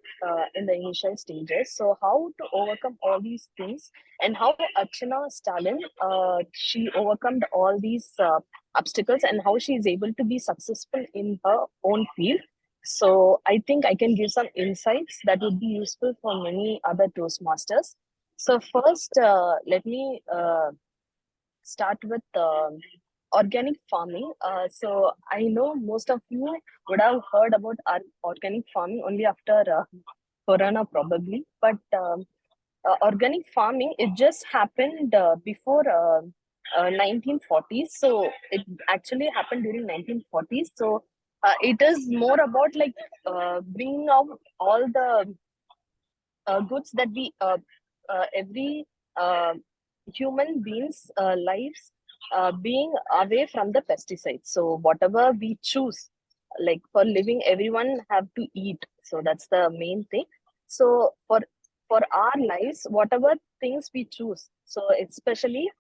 in the initial stages. So how to overcome all these things and how Archana Stalin, she overcome all these obstacles and how she is able to be successful in her own field. So I think I can give some insights that would be useful for many other Toastmasters. So first, let me start with organic farming. So I know most of you would have heard about organic farming only after Corona probably, but organic farming, it just happened before 1940s. So it actually happened during 1940s. So it is more about like bringing out all the goods that we every human beings lives being away from the pesticides. So whatever we choose, like for living, everyone have to eat. So that's the main thing. So for our lives, whatever things we choose, so especially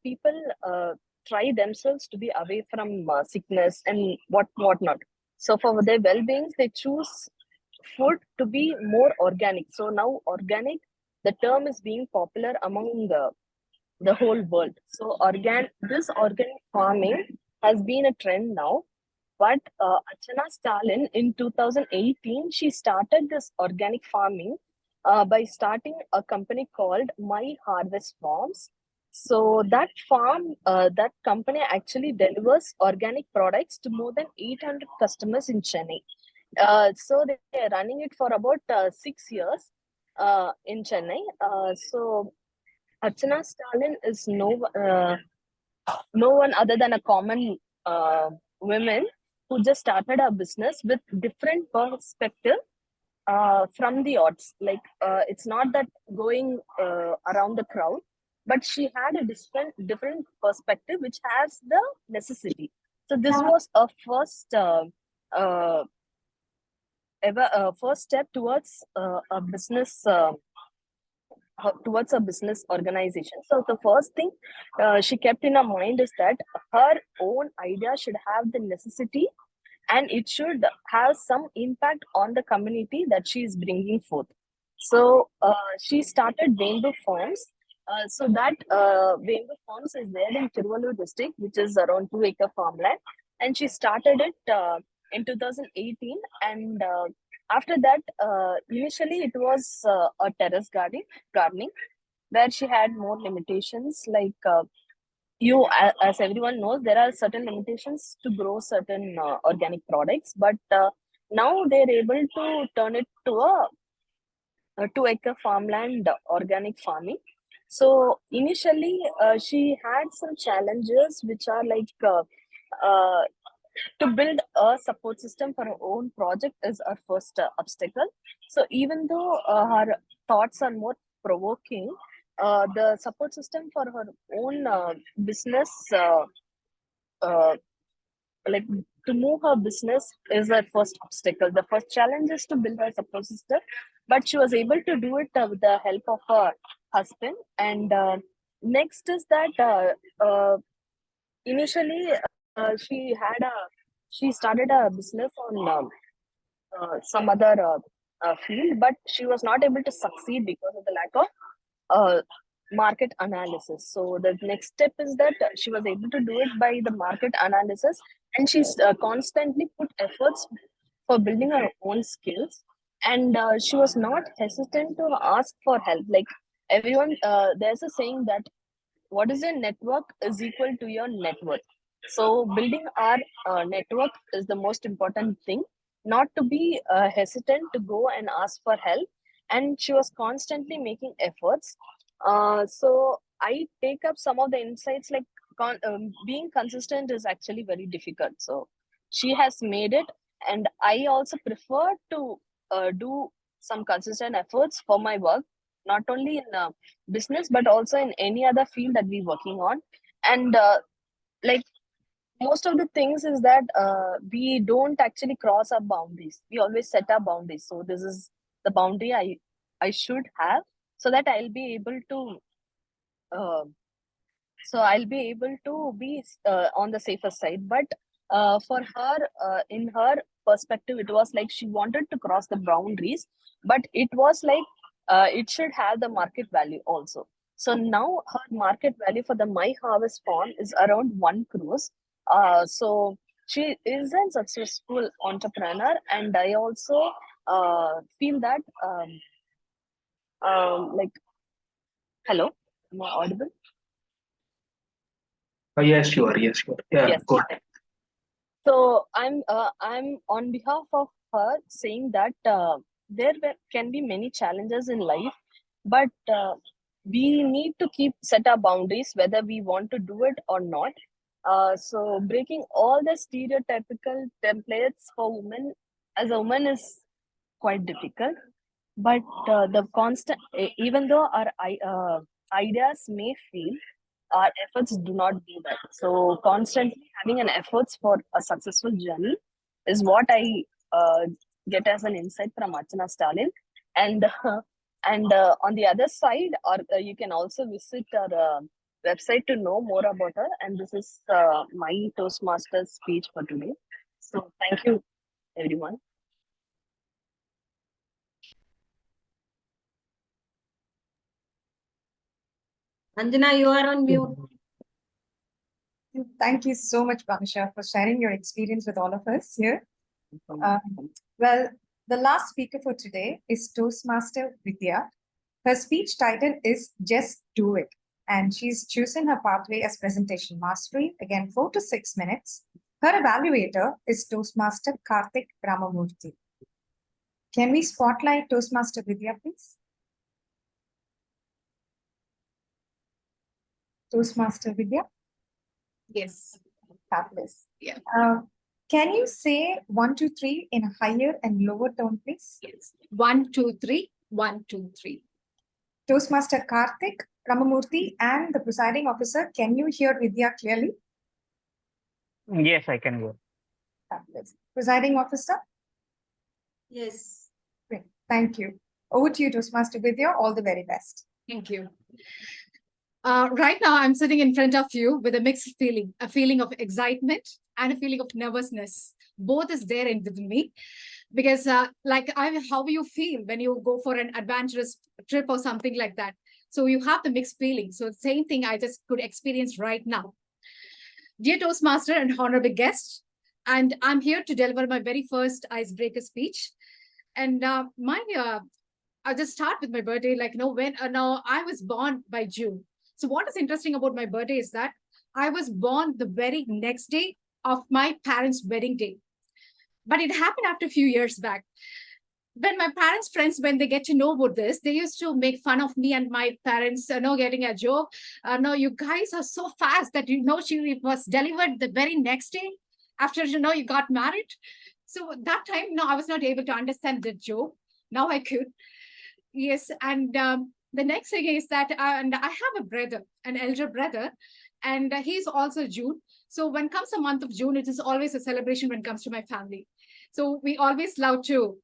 people try themselves to be away from sickness and whatnot. So for their well-being, they choose food to be more organic. So now organic, the term is being popular among the whole world. So this organic farming has been a trend now. But Archana Stalin in 2018, she started this organic farming by starting a company called My Harvest Farms. So that that company actually delivers organic products to more than 800 customers in Chennai. So they're running it for about 6 years in Chennai. So Archana Stalin is no one other than a common woman who just started a business with different perspective from the odds. Like it's not that going around the crowd, but she had a different perspective which has the necessity. So this was a first first step towards a business towards a business organization. So the first thing she kept in her mind is that her own idea should have the necessity and it should have some impact on the community that she is bringing forth. So she started Rainbow Farms. So that Rainbow Farms is there in Tiruvallur district, which is around 2-acre farmland. And she started it in 2018. And after that, initially it was a terrace gardening, where she had more limitations like as everyone knows, there are certain limitations to grow certain organic products, but now they're able to turn it to a 2 acre farmland organic farming. So initially, she had some challenges, which are like uh, to build a support system for her own project is her first obstacle. So even though her thoughts are more provoking, the support system for her own business, like to move her business, is her first obstacle. The first challenge is to build her support system, but she was able to do it with the help of her husband. And next is that initially she started a business on some other field, but she was not able to succeed because of the lack of market analysis. So the next step is that she was able to do it by the market analysis, and she's constantly put efforts for building her own skills. And she was not hesitant to ask for help. Like everyone, there's a saying that what is your network is equal to your net worth. So building our network is the most important thing, not to be hesitant to go and ask for help. And she was constantly making efforts. So I take up some of the insights, like being consistent is actually very difficult. So she has made it, and I also prefer to do some consistent efforts for my work, not only in business but also in any other field that we're working on. And like most of the things is that we don't actually cross our boundaries. We always set our boundaries. So this is the boundary I should have, so that I'll be able to uh, be on the safer side. But for her, in her perspective, it was like she wanted to cross the boundaries, but it was like it should have the market value also. So now her market value for the My Harvest Farm is around 1 crore. So she is a successful entrepreneur, and I also feel that like, hello, am I audible? Yes, you are. Yes, you are. Yeah, Yes. good. So I'm on behalf of her saying that can be many challenges in life, but we need to set our boundaries whether we want to do it or not. So breaking all the stereotypical templates for women as a woman is quite difficult. But the constant, even though our ideas may fail, our efforts do not do that. So constantly having an efforts for a successful journey is what I get as an insight from Archana Stalin. And on the other side, or you can also visit our website to know more about her. And this is my Toastmasters speech for today. So thank you, everyone. Anjana, you are on mute. Thank you so much, Banisha, for sharing your experience with all of us here. Well, the last speaker for today is Toastmaster Vidya. Her speech title is Just Do It, and she's chosen her pathway as presentation mastery, again 4 to 6 minutes. Her evaluator is Toastmaster Karthik Ramamurthy. Can we spotlight Toastmaster Vidya, please? Toastmaster Vidya? Yes. Fabulous. Yeah. Can you say 1, 2, 3 in a higher and lower tone, please? Yes. 1, 2, 3. 1, 2, 3. Toastmaster Karthik Ramamurthy and the presiding officer, can you hear Vidya clearly? Yes, I can go. Fabulous. Presiding officer? Yes. Great. Thank you. Over to you, Toastmaster Vidya. All the very best. Thank you. Right now, I'm sitting in front of you with a mixed feeling, a feeling of excitement and a feeling of nervousness. Both is there within me. Because how you feel when you go for an adventurous trip or something like that. So you have the mixed feeling. So same thing I just could experience right now. Dear Toastmaster and honorable guest, and I'm here to deliver my very first icebreaker speech. And I'll just start with my birthday. Now I was born by June. So what is interesting about my birthday is that I was born the very next day of my parents' wedding day. But it happened after a few years back. When my parents' friends, when they get to know about this, they used to make fun of me and my parents, getting a joke. No, you guys are so fast that, she was delivered the very next day after, you got married. So that time, no, I was not able to understand the joke. Now I could. Yes. And the next thing is that, and I have a brother, an elder brother, and he's also June. So when comes the month of June, it is always a celebration when it comes to my family. So we always love to,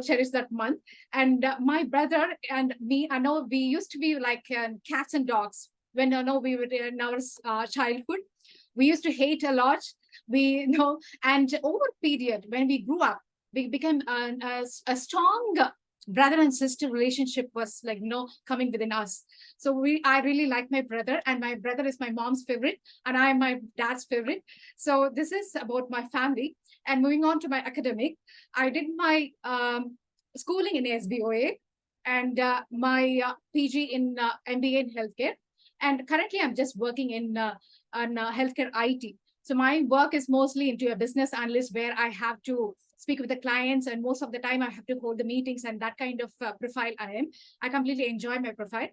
cherish that month. And my brother and me, I know we used to be like cats and dogs when we were in our childhood. We used to hate a lot. We know, and over period when we grew up, we became a strong brother and sister relationship was like coming within us. So I really like my brother, and my brother is my mom's favorite, and I am my dad's favorite. So this is about my family. And moving on to my academic, I did my schooling in SBOA and my PG in MBA in healthcare. And currently, I'm just working in healthcare IT. So my work is mostly into a business analyst where I have to speak with the clients, and most of the time I have to hold the meetings, and that kind of profile I am. I completely enjoy my profile.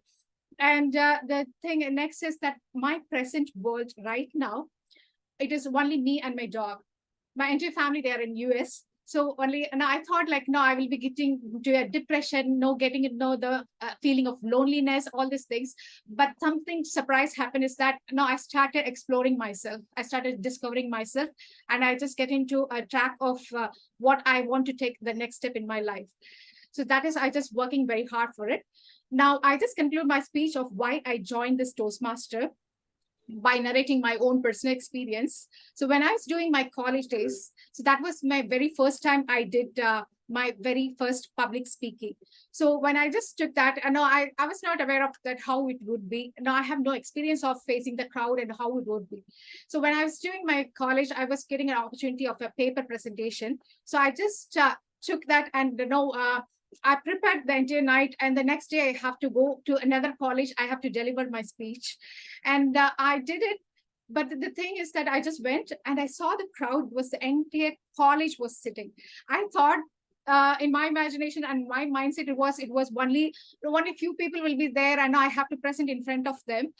And the thing next is that my present world right now, it is only me and my dog. My entire family, they are in US. So only, and I thought like, no, I will be getting to a depression, getting the feeling of loneliness, all these things. But something surprise happened is that I started exploring myself. I started discovering myself, and I just get into a track of what I want to take the next step in my life. So that is, I just working very hard for it. Now, I just conclude my speech of why I joined this Toastmaster by narrating my own personal experience. So when I was doing my college days, so that was my very first time I did my very first public speaking. So when I just took that, I was not aware of that how it would be. Now I have no experience of facing the crowd and how it would be. So when I was doing my college, I was getting an opportunity of a paper presentation. So I just took that, and I prepared the entire night, and the next day I have to go to another college. I have to deliver my speech, and I did it. But the thing is that I just went and I saw the crowd was the entire college was sitting. I thought in my imagination and my mindset, it was only few people will be there, and I have to present in front of them.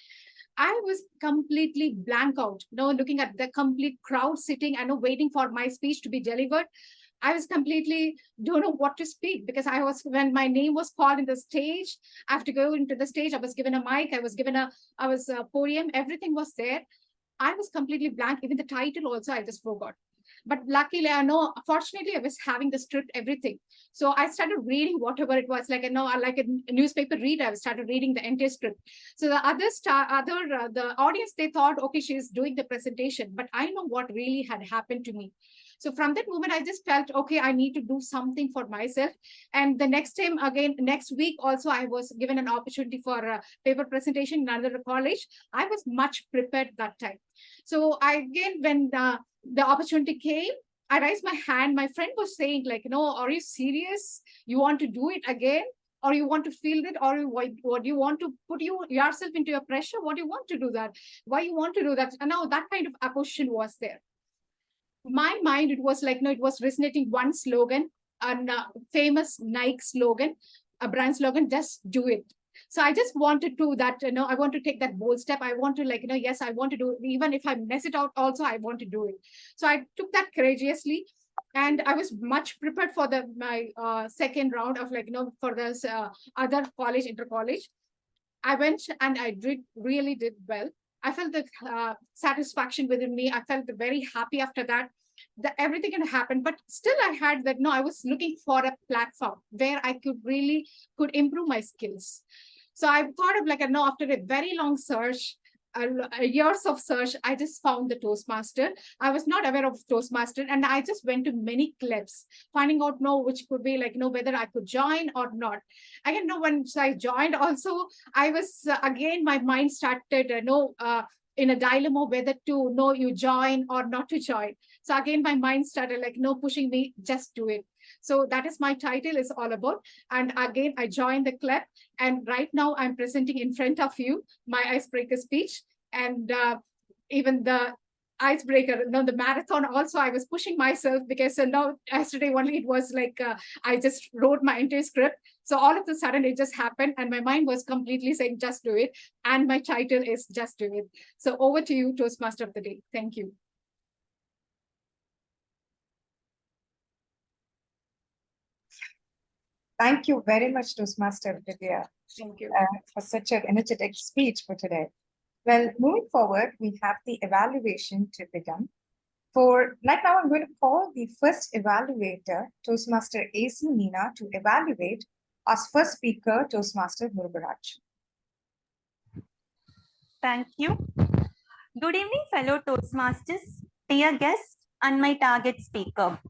I was completely blank out, looking at the complete crowd sitting and waiting for my speech to be delivered. I was completely don't know what to speak, because when my name was called in the stage, I have to go into the stage. I was given a mic. I was a podium. Everything was there. I was completely blank. Even the title also, I just forgot. But luckily, fortunately, I was having the script, everything. So I started reading whatever it was, like a newspaper reader. I started reading the entire script. So the the audience, they thought, okay, she's doing the presentation, but I know what really had happened to me. So from that moment, I just felt, okay, I need to do something for myself. And the next time, again, next week also, I was given an opportunity for a paper presentation in another college. I was much prepared that time. So when the opportunity came, I raised my hand. My friend was saying like, are you serious? You want to do it again? Or you want to feel it? Or what you want to put yourself into a pressure? What do you want to do that? Why you want to do that? And now that kind of opposition was there. My mind, it was like, it was resonating one slogan, a famous Nike slogan, a brand slogan, just do it. So I just wanted to I want to take that bold step. I want to yes, I want to do it. Even if I mess it out also, I want to do it. So I took that courageously, and I was much prepared for my second round of for this other college, inter college. I went and I really did well. I felt the satisfaction within me. I felt very happy after that. Everything can happen, but still I had that. I was looking for a platform where I could improve my skills. So I thought of after a very long search, years of search, I just found the Toastmaster. I was not aware of Toastmaster, and I just went to many clubs, finding out which could be whether I could join or not. Again, once I joined, also I was again my mind started in a dilemma whether to you join or not to join. So again, my mind started pushing me, just do it. So that is my title is all about. And again, I joined the club, and right now I'm presenting in front of you my icebreaker speech. And even the icebreaker, the marathon also, I was pushing myself because yesterday only it was like I just wrote my entire script. So all of a sudden it just happened and my mind was completely saying, just do it. And my title is Just Do It. So over to you, Toastmaster of the Day. Thank you. Thank you very much, Toastmaster Divya. Thank you. For such an energetic speech for today. Well, moving forward, we have the evaluation to be done. Right now, I'm going to call the first evaluator, Toastmaster AC Meena, to evaluate our first speaker, Toastmaster Murugaraj. Thank you. Good evening, fellow Toastmasters, dear guests, and my target speaker.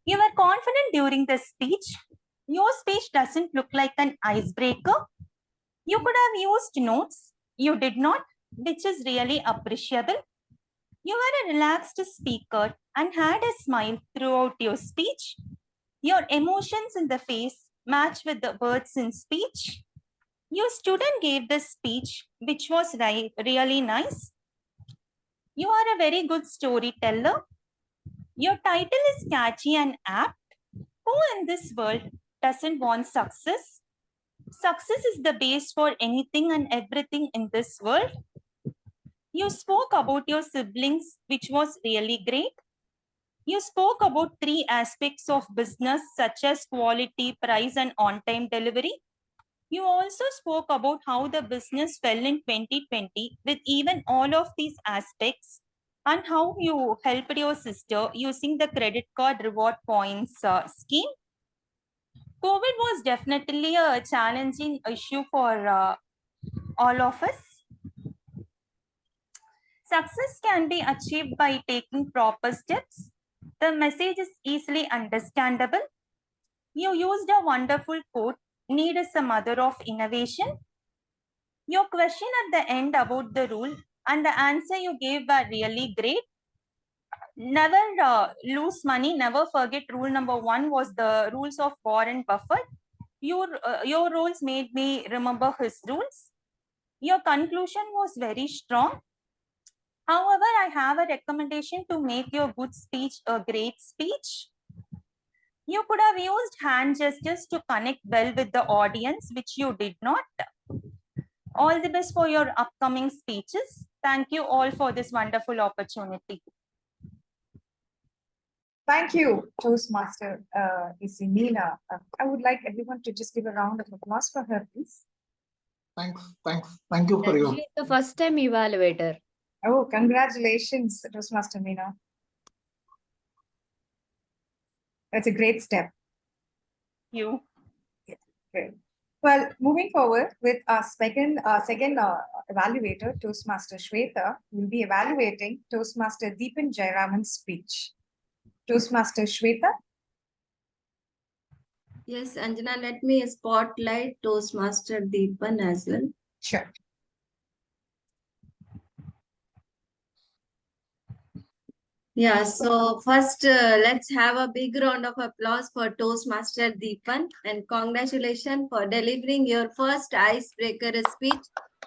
You were confident during the speech. Your speech doesn't look like an icebreaker. You could have used notes. You did not, which is really appreciable. You were a relaxed speaker and had a smile throughout your speech. Your emotions in the face match with the words in speech. Your student gave the speech, which was really nice. You are a very good storyteller. Your title is catchy and apt. Who in this world doesn't want success? Success is the base for anything and everything in this world. You spoke about your siblings, which was really great. You spoke about 3 aspects of business, such as quality, price, and on-time delivery. You also spoke about how the business fell in 2020 with even all of these aspects and how you helped your sister using the credit card reward points scheme. COVID was definitely a challenging issue for all of us. Success can be achieved by taking proper steps. The message is easily understandable. You used a wonderful quote, "Need is the mother of innovation." Your question at the end about the rule and the answer you gave were really great. Never lose money, never forget rule number 1 was the rules of Warren Buffett. Your rules made me remember his rules. Your conclusion was very strong. However, I have a recommendation to make your good speech a great speech. You could have used hand gestures to connect well with the audience, which you did not. All the best for your upcoming speeches. Thank you all for this wonderful opportunity. Thank you, Toastmaster AC Meena. I would like everyone to just give a round of applause for her, please. Thanks. Thank you for your. She's the first time evaluator. Oh, congratulations, Toastmaster Meena. That's a great step. You. Yeah, great. Well, moving forward with our second evaluator, Toastmaster Shweta, will be evaluating Toastmaster Deepan Jayaraman's speech. Toastmaster Shweta. Yes, Anjana, let me spotlight Toastmaster Deepan as well. Sure. Yeah, so first let's have a big round of applause for Toastmaster Deepan and congratulations for delivering your first icebreaker speech,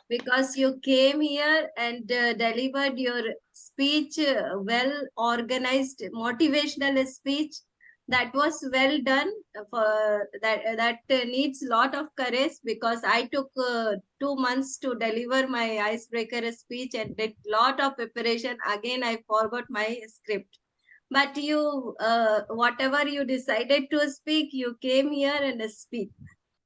because you came here and delivered your speech, well organized motivational speech. That was well done. For that needs a lot of courage, because I took 2 months to deliver my icebreaker speech and did lot of preparation. Again, I forgot my script. But you, whatever you decided to speak, you came here and speak.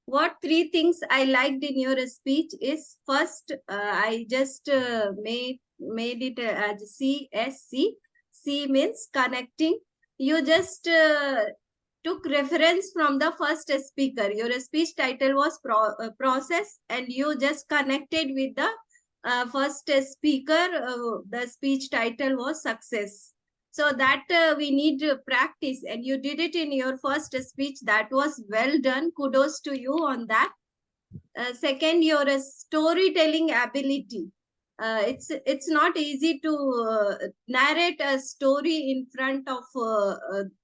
What 3 things I liked in your speech is, first, I just made it as CSC. C means connecting. You just took reference from the first speaker. Your speech title was process, and you just connected with the first speaker. The speech title was success. So that we need practice, and you did it in your first speech. That was well done. Kudos to you on that. Second, your storytelling ability. It's not easy to narrate a story in front of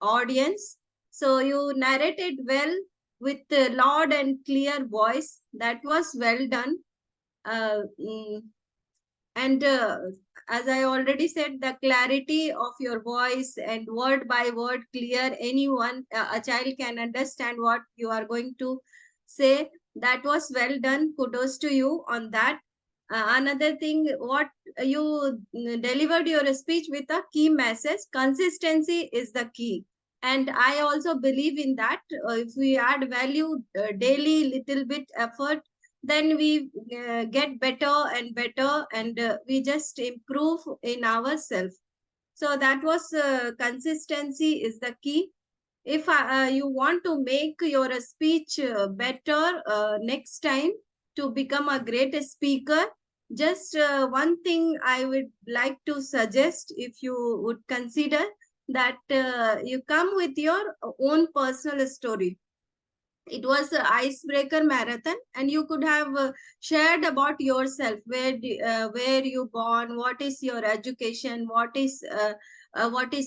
audience. So you narrated well with loud and clear voice. That was well done. And as I already said, the clarity of your voice and word by word clear, anyone, a child can understand what you are going to say. That was well done. Kudos to you on that. Another thing, what you delivered your speech with a key message. Consistency is the key. And I also believe in that. If we add value daily, little bit effort, then we get better and better, and we just improve in ourselves. So that was consistency is the key. If you want to make your speech better next time to become a great speaker, just one thing I would like to suggest, if you would consider that you come with your own personal story. It was an icebreaker marathon, and you could have shared about yourself, where you born, what is your education, what is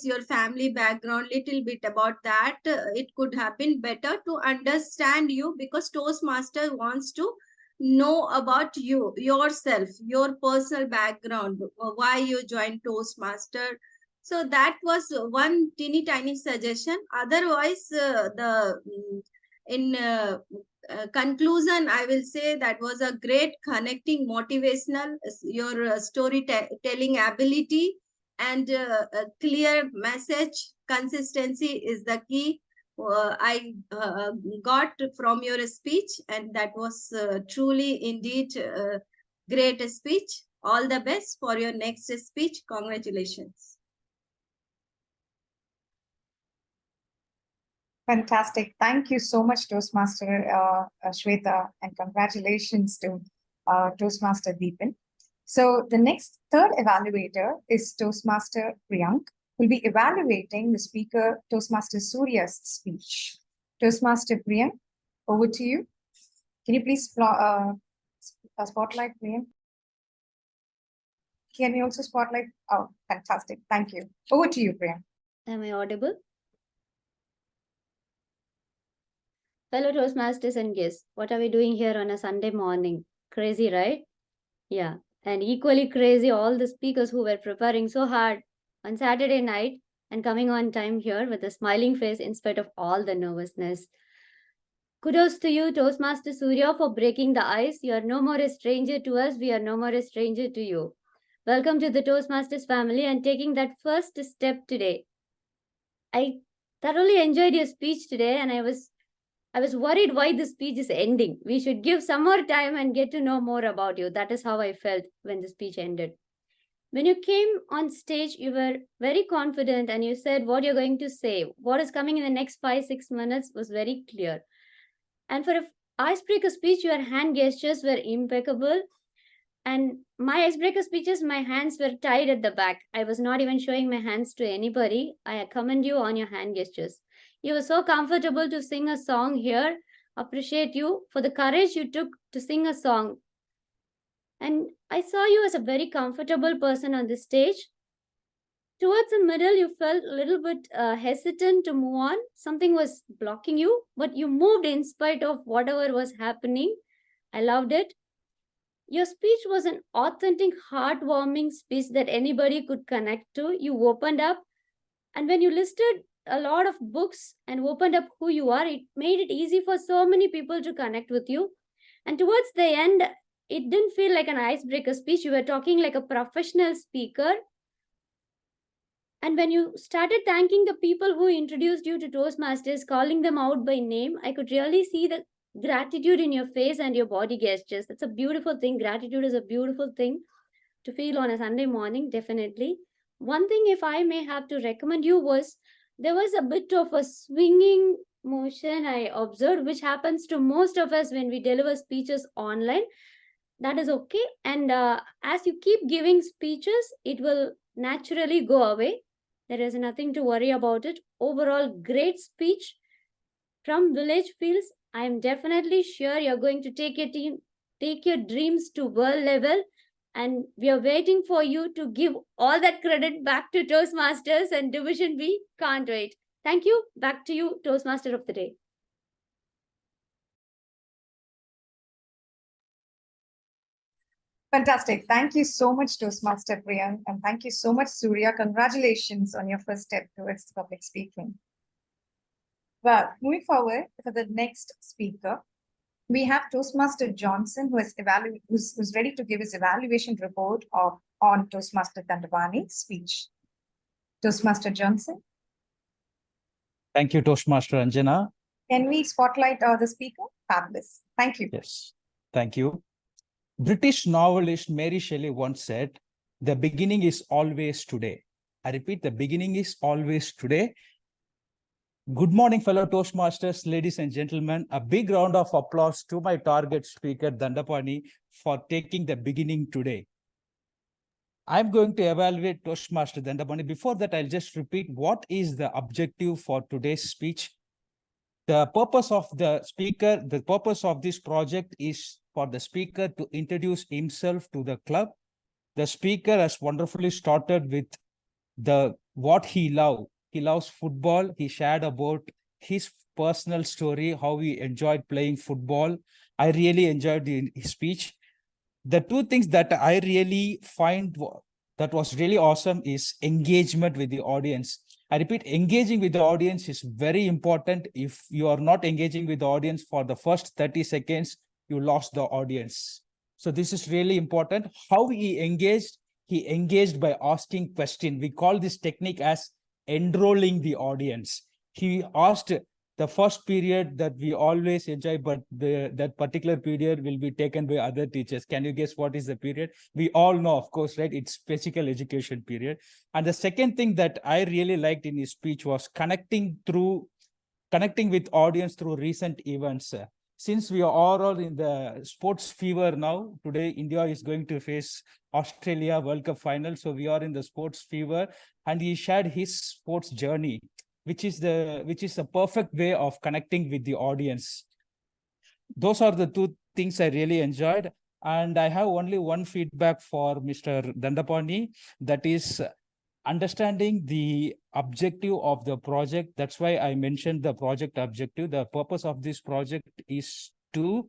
your family background, little bit about that. It could have been better to understand you, because Toastmaster wants to know about you, yourself, your personal background, why you joined Toastmaster. So that was one teeny tiny suggestion. Otherwise, in conclusion, I will say that was a great connecting, motivational, your storytelling ability, and a clear message. Consistency is the key. I got from your speech, and that was truly indeed great speech. All the best for your next speech. Congratulations. Fantastic. Thank you so much, Toastmaster Shweta, and congratulations to Toastmaster Deepan. So the next third evaluator is Toastmaster Priyank, who will be evaluating the speaker Toastmaster Surya's speech. Toastmaster Priyank, over to you. Can you please spotlight Priyank? Can you also spotlight? Oh, fantastic. Thank you. Over to you, Priyank. Am I audible? Fellow Toastmasters and guests, what are we doing here on a Sunday morning? Crazy, right? Yeah. And equally crazy, all the speakers who were preparing so hard on Saturday night and coming on time here with a smiling face in spite of all the nervousness. Kudos to you, Toastmaster Surya, for breaking the ice. You are no more a stranger to us. We are no more a stranger to you. Welcome to the Toastmasters family and taking that first step today. I thoroughly enjoyed your speech today, and I was worried why the speech is ending. We should give some more time and get to know more about you. That is how I felt when the speech ended. When you came on stage, you were very confident and you said what you're going to say. What is coming in the next 5-6 minutes was very clear. And for an icebreaker speech, your hand gestures were impeccable. And my icebreaker speeches, my hands were tied at the back. I was not even showing my hands to anybody. I commend you on your hand gestures. You were so comfortable to sing a song here. Appreciate you for the courage you took to sing a song. And I saw you as a very comfortable person on the stage. Towards the middle, you felt a little bit hesitant to move on. Something was blocking you, but you moved in spite of whatever was happening. I loved it. Your speech was an authentic, heartwarming speech that anybody could connect to. You opened up, and when you listed a lot of books and opened up who you are, it made it easy for so many people to connect with you. And towards the end, it didn't feel like an icebreaker speech. You were talking like a professional speaker. And when you started thanking the people who introduced you to Toastmasters, calling them out by name, I could really see the gratitude in your face and your body gestures. That's a beautiful thing. Gratitude is a beautiful thing to feel on a Sunday morning, definitely. One thing, if I may have to recommend you, was there was a bit of a swinging motion I observed, which happens to most of us when we deliver speeches online. That is okay. And as you keep giving speeches, it will naturally go away. There is nothing to worry about it. Overall, great speech from Village Fields. I am definitely sure you're going to take your dreams to world level. And we are waiting for you to give all that credit back to Toastmasters and Division B. Can't wait. Thank you. Back to you, Toastmaster of the Day. Fantastic. Thank you so much, Toastmaster Priyank, and thank you so much, Surya. Congratulations on your first step towards public speaking. Well, moving forward for the next speaker, we have Toastmaster Johnson, who's ready to give his evaluation report on Toastmaster Dandapani's speech. Toastmaster Johnson. Thank you, Toastmaster Anjana. Can we spotlight the speaker? Fabulous. Thank you. Yes, thank you. British novelist Mary Shelley once said, "The beginning is always today." I repeat, the beginning is always today. Good morning, fellow Toastmasters, ladies and gentlemen. A big round of applause to my target speaker, Dandapani, for taking the beginning today. I'm going to evaluate Toastmaster Dandapani. Before that, I'll just repeat what is the objective for today's speech. The purpose of the purpose of this project is for the speaker to introduce himself to the club. The speaker has wonderfully started with what he loves. He loves football. He shared about his personal story, how he enjoyed playing football. I really enjoyed his speech. The two things that I really find that was really awesome is engagement with the audience. I repeat, engaging with the audience is very important. If you are not engaging with the audience for the first 30 seconds, you lost the audience. So this is really important. How he engaged by asking questions. We call this technique as enrolling the audience. He asked the first period that we always enjoy, but that particular period will be taken by other teachers. Can you guess what is the period? We all know, of course, right? It's physical education period. And the second thing that I really liked in his speech was connecting with audience through recent events. Since we are all in the sports fever now, today India is going to face Australia World Cup final. So we are in the sports fever, and he shared his sports journey, which is a perfect way of connecting with the audience. Those are the two things I really enjoyed. And I have only one feedback for Mr. Dandapani, that is understanding the objective of the project. That's why I mentioned the project objective. The purpose of this project is to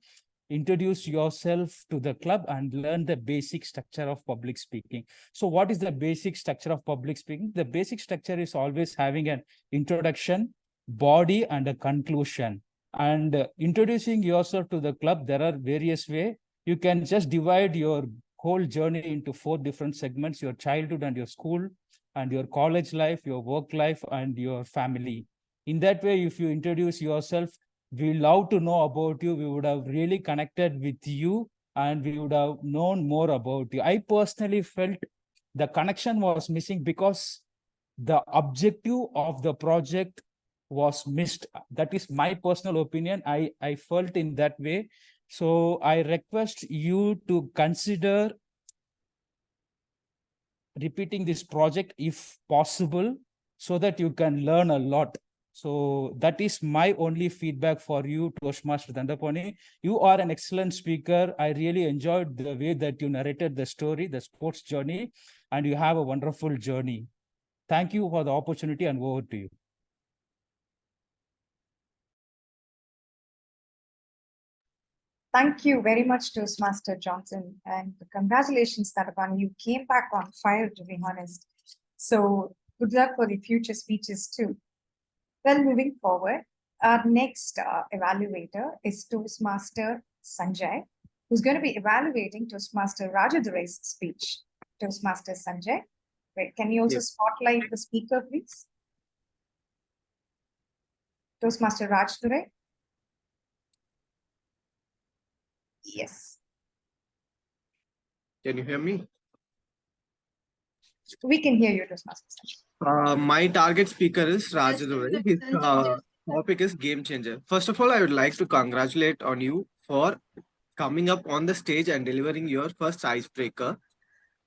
introduce yourself to the club and learn the basic structure of public speaking. So what is the basic structure of public speaking? The basic structure is always having an introduction, body, and a conclusion. And introducing yourself to the club, there are various ways. You can just divide your whole journey into 4 different segments: your childhood and your school, and your college life, your work life, and your family. In that way, if you introduce yourself, we love to know about you. We would have really connected with you, and we would have known more about you. I personally felt the connection was missing because the objective of the project was missed. That is my personal opinion. I felt in that way. So I request you to consider repeating this project if possible, so that you can learn a lot. So that is my only feedback for you, Toastmaster Dandapani. You are an excellent speaker. I really enjoyed the way that you narrated the story, the sports journey, and you have a wonderful journey. Thank you for the opportunity, and over to you. Thank you very much, Toastmaster Johnson, and congratulations, Dandapani. You came back on fire, to be honest. So good luck for the future speeches too. Well, moving forward, our next evaluator is Toastmaster Sanjay, who's going to be evaluating Toastmaster Rajadurai's speech. Toastmaster Sanjay, great. Can you also spotlight the speaker, please? Toastmaster Rajadurai? Yes. Can you hear me? We can hear you, Toastmaster Sanjay. My target speaker is Rajadurai. His topic is game changer. First of all, I would like to congratulate on you for coming up on the stage and delivering your first icebreaker.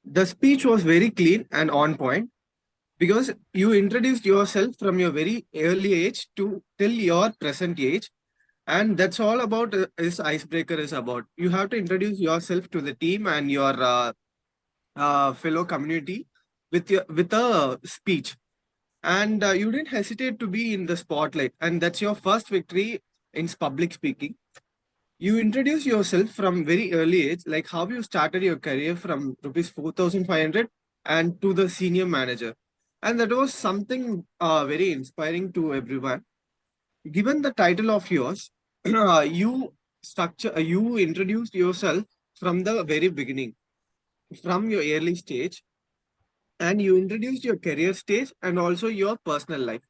The speech was very clean and on point because you introduced yourself from your very early age to till your present age. And that's all about this icebreaker is about. You have to introduce yourself to the team and your fellow community with a speech. And you didn't hesitate to be in the spotlight. And that's your first victory in public speaking. You introduce yourself from very early age, like how you started your career from rupees 4,500 and to the senior manager. And that was something very inspiring to everyone. Given the title of yours, you introduced yourself from the very beginning, from your early stage, and you introduced your career stage and also your personal life.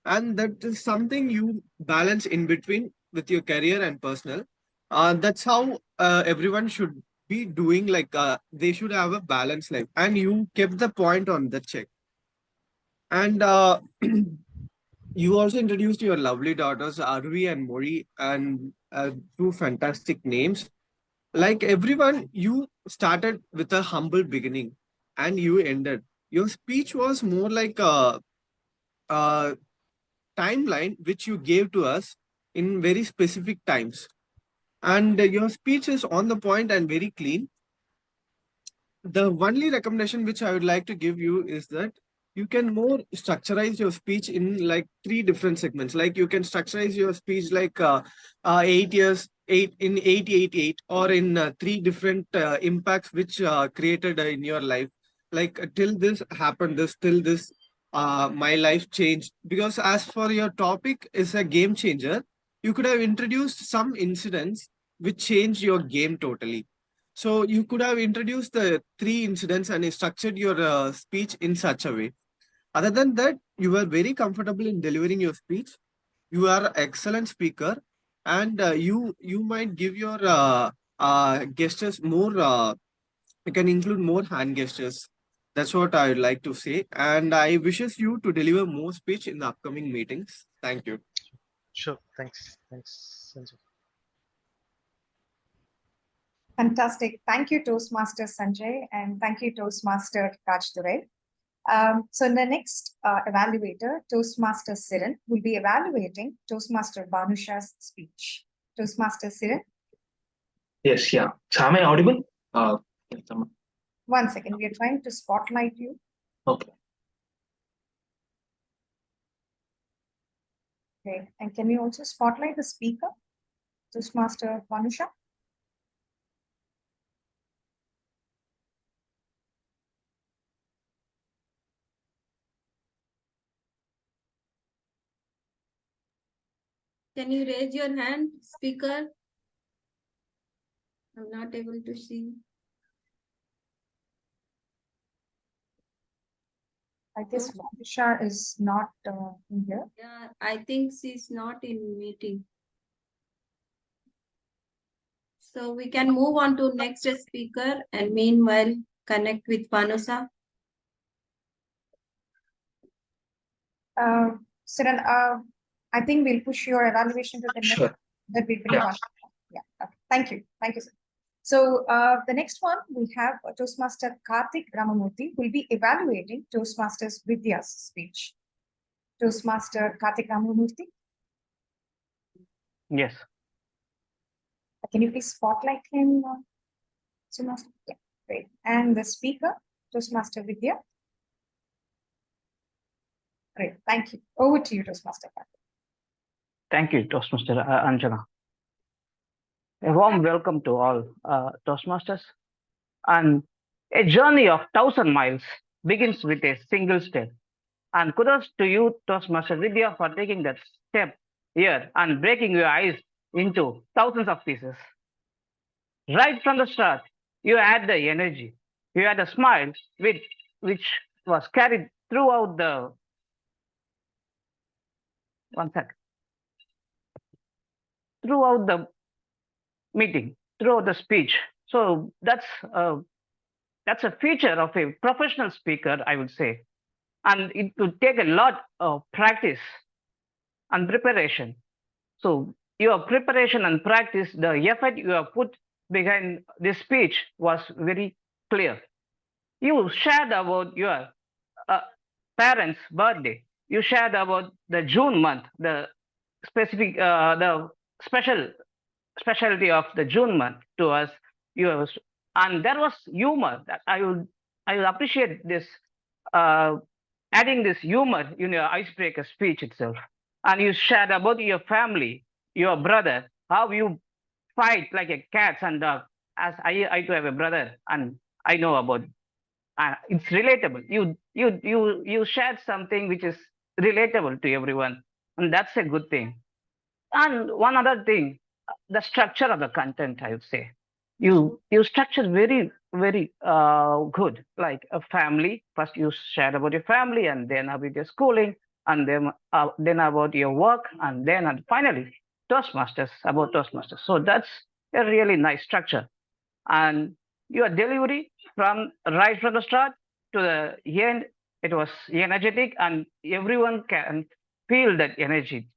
And that is something you balance in between with your career and personal. That's how everyone should be doing, like they should have a balanced life, and you kept the point on the check. And you also introduced your lovely daughters Arvi and Mori, and two fantastic names. Like everyone, you started with a humble beginning and you ended. Your speech was more like a timeline which you gave to us in very specific times. And your speech is on the point and very clean. The only recommendation which I would like to give you is that you can more structurize your speech in like three different segments. Like you can structurize your speech like 8 years, 8, or in three different impacts which created in your life. Like till this happened, this till this, my life changed. Because as for your topic is a game changer, you could have introduced some incidents which changed your game totally. So you could have introduced the three incidents and structured your speech in such a way. Other than that, you were very comfortable in delivering your speech. You are an excellent speaker, and you might give your gestures more. You can include more hand gestures. That's what I would like to say, and I wishes you to deliver more speech in the upcoming meetings. Thank you. Sure. Thanks, Sanjay. Fantastic. Thank you, Toastmaster Sanjay, and thank you, Toastmaster Rajdurai. So the next evaluator, Toastmaster Siren, will be evaluating Toastmaster Banusha's speech. Toastmaster Siren. Yes, yeah. So am I audible? Yes, 1 second, we are trying to spotlight you. okay. Okay, and can you also spotlight the speaker, Toastmaster Banusha? Can you raise your hand, speaker? I'm not able to see. I guess Banusha is not in here. Yeah, I think she's not in meeting. So we can move on to next speaker and meanwhile connect with Panusa. Siren, I think we'll push your evaluation to the next. Sure. That we bring one. Yeah. Okay. Thank you. Thank you, sir. So the next one we have Toastmaster Karthik Ramamurthy will be evaluating Toastmasters Vidya's speech. Toastmaster Karthik Ramamurthy. Yes. Can you please spotlight him, Toastmaster? Yeah, great. And the speaker, Toastmaster Vidya. Great. Thank you. Over to you, Toastmaster Karthik. Thank you, Toastmaster Anjana. A warm welcome to all Toastmasters. And a journey of 1,000 miles begins with a single step. And kudos to you, Toastmaster Vidya, for taking that step here and breaking your ice into thousands of pieces. Right from the start, you had the energy. You had a smile which was carried throughout the throughout the meeting, throughout the speech. So that's a feature of a professional speaker, I would say. And it would take a lot of practice and preparation. So your preparation and practice, the effort you have put behind this speech was very clear. You shared about your parents' birthday. You shared about the June month, the specific, the specialty of the June month to us. And there was humor that I will appreciate this, adding this humor in your icebreaker speech itself. And you shared about your family, your brother, how you fight like a cats and dog. As I too have a brother, and I know about. It's relatable. You shared something which is relatable to everyone, and that's a good thing. And one other thing, the structure of the content, I would say, you structure very good, like a family. First, you share about your family, and then about your schooling, and then about your work, and then and finally Toastmasters, about Toastmasters. So that's a really nice structure, and your delivery from right from the start to the end, it was energetic, and everyone can feel that energy.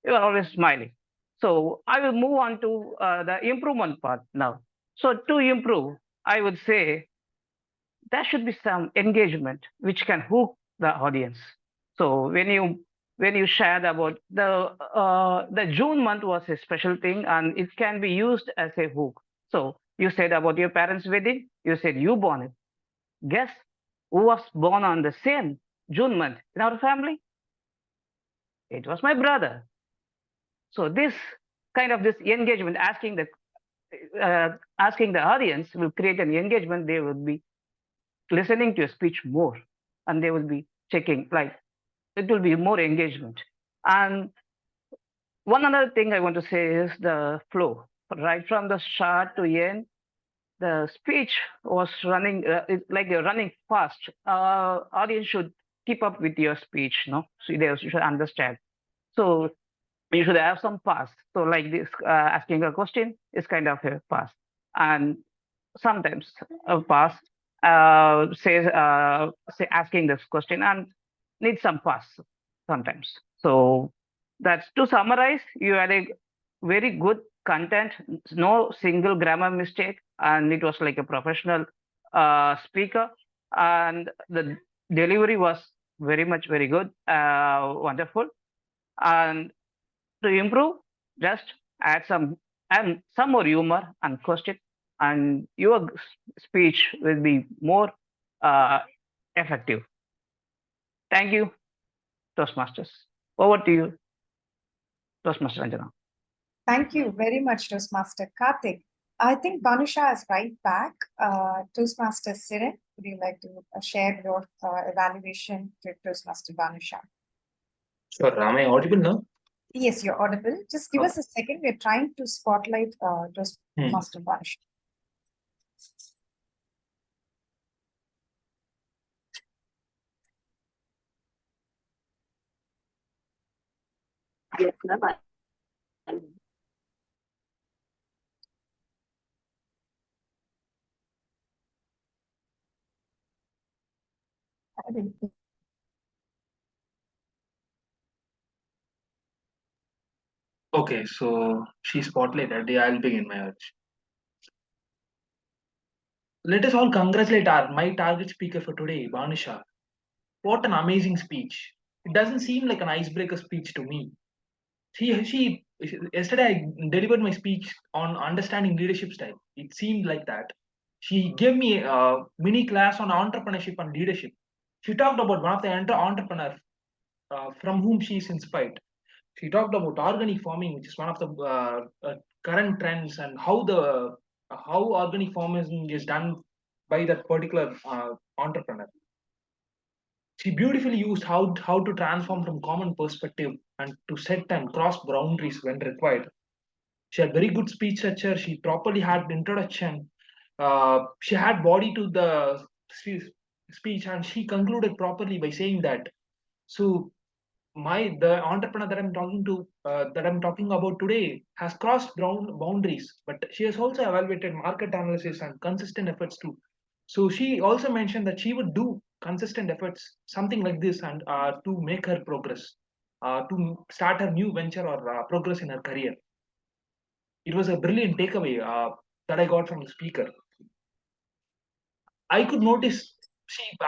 You are always smiling. So I will move on to the improvement part now. So to improve, I would say there should be some engagement which can hook the audience. So when you shared about the June month was a special thing, and it can be used as a hook. So you said about your parents' wedding. You said you born it. Guess who was born on the same June month in our family? It was my brother. So this kind of this engagement, asking the audience will create an engagement. They will be listening to your speech more, and they will be checking, like it will be more engagement. And one other thing I want to say is the flow. Right from the start to end, the speech was running like you're running fast. Audience should keep up with your speech, no? So they should understand. So you should have some pass. So like this, asking a question is kind of a pass, and sometimes a pass say asking this question and need some pass sometimes. So that's to summarize. You had a very good content, no single grammar mistake, and it was like a professional speaker, and the delivery was very good, wonderful. And to improve, just add some more humor and question, and your speech will be more uh, effective. Thank you, Toastmasters. Over to you, Toastmaster Anjana. Thank you very much, Toastmaster Karthik. I think Banusha is right back. Toastmaster Siren, would you like to share your evaluation to Toastmaster Banusha? Sure. Am I audible now? Yes, you're audible. Just give us a second. We're trying to spotlight Toastmaster Banusha. Yes, ma'am. Okay, so she's spotlighted. Yeah, I'll begin my urge. Let us all congratulate my target speaker for today, Banusha. What an amazing speech. It doesn't seem like an icebreaker speech to me. She yesterday I delivered my speech on understanding leadership style. It seemed like that. She gave me a mini class on entrepreneurship and leadership. She talked about one of the entrepreneurs from whom she is inspired. She talked about organic farming, which is one of the current trends, and how organic farming is done by that particular entrepreneur. She beautifully used how to transform from common perspective and to set and cross boundaries when required. She had very good speech structure. She properly had introduction. She had body to the speech, and she concluded properly by saying that. So the entrepreneur that I'm talking about today has crossed boundaries, but she has also evaluated market analysis and consistent efforts too. So she also mentioned that she would do consistent efforts, something like this, and to make her progress, to start her new venture or progress in her career. It was a brilliant takeaway that I got from the speaker. I could notice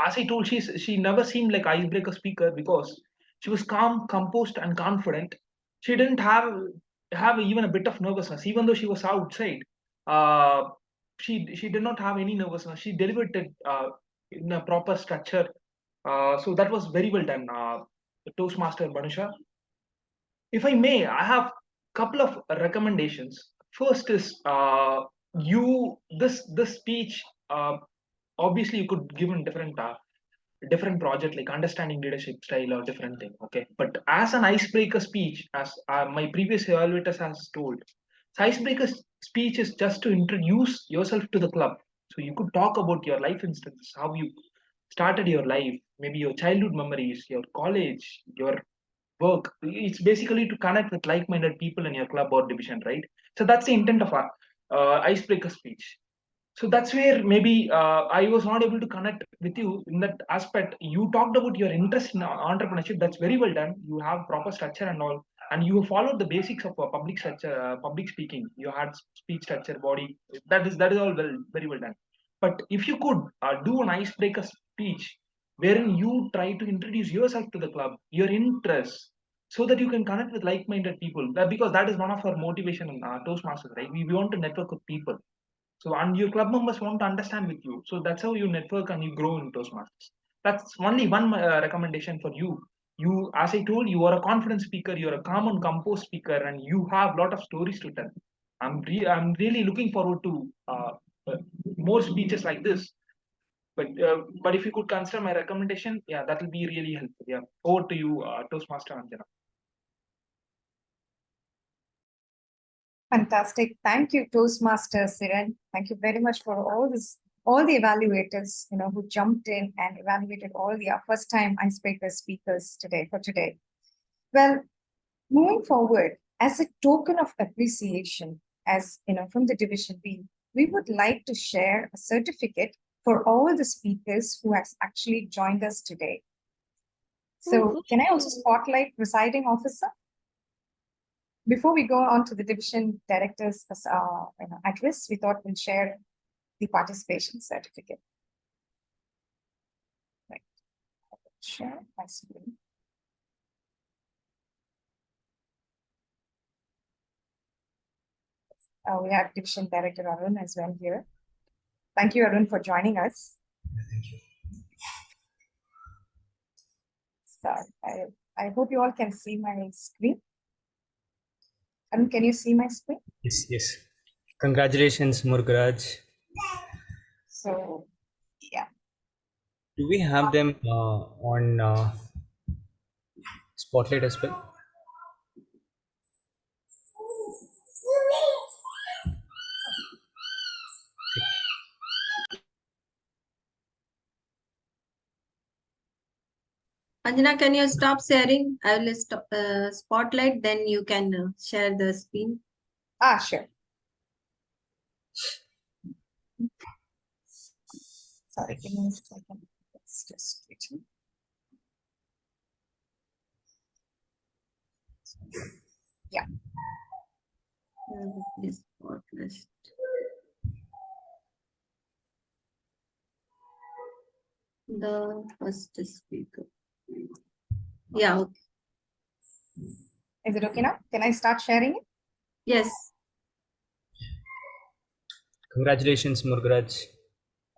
as I told, she never seemed like icebreaker speaker because she was calm, composed, and confident. She didn't have even a bit of nervousness, even though she was outside. Uh, she did not have any nervousness. She delivered it in a proper structure. So that was very well done, Toastmaster Banusha. If I may, I have a couple of recommendations. First is this speech. Obviously, you could give in different project like understanding leadership style or different thing. Okay, but as an icebreaker speech, as my previous evaluators has told, icebreaker speech is just to introduce yourself to the club. So you could talk about your life instances, how you started your life, maybe your childhood memories, your college, your work. It's basically to connect with like-minded people in your club or division, right? So that's the intent of our icebreaker speech. So that's where maybe I was not able to connect with you in that aspect. You talked about your interest in entrepreneurship. That's very well done. You have proper structure and all, and you followed the basics of public structure, public speaking. You had speech structure, body. That is all very well done. But if you could do an icebreaker speech wherein you try to introduce yourself to the club, your interests, so that you can connect with like-minded people. Because that is one of our motivation in Toastmasters, right? We want to network with people. So, and your club members want to understand with you. So that's how you network and you grow in Toastmasters. That's only one recommendation for you. You, as I told you, are a confident speaker. You're a calm and composed speaker, and you have a lot of stories to tell. I'm really looking forward to more speeches like this. But if you could consider my recommendation, yeah, that will be really helpful. Yeah, over to you, Toastmaster Anjana. Fantastic. Thank you, Toastmaster Siren. Thank you very much for all the evaluators, who jumped in and evaluated all the first time icebreaker speakers today. Well, moving forward, as a token of appreciation, from the Division B, we would like to share a certificate for all the speakers who has actually joined us today. So can I also spotlight presiding officer? Before we go on to the division director's address, we thought we'll share the participation certificate. Right. Share my screen. We have Division Director Arun as well here. Thank you, Arun, for joining us. Thank you. So I hope you all can see my screen. Arun, can you see my screen? Yes. Congratulations, Murgaraj. So, yeah. Do we have them on Spotlight as well? Anjana, can you stop sharing? I will stop spotlight, then you can share the screen. Sure. Sorry, give me a second. Let's just switch. Yeah. The first speaker. Yeah. Okay. Is it okay now? Can I start sharing it? Yes. Congratulations, Murgaraj.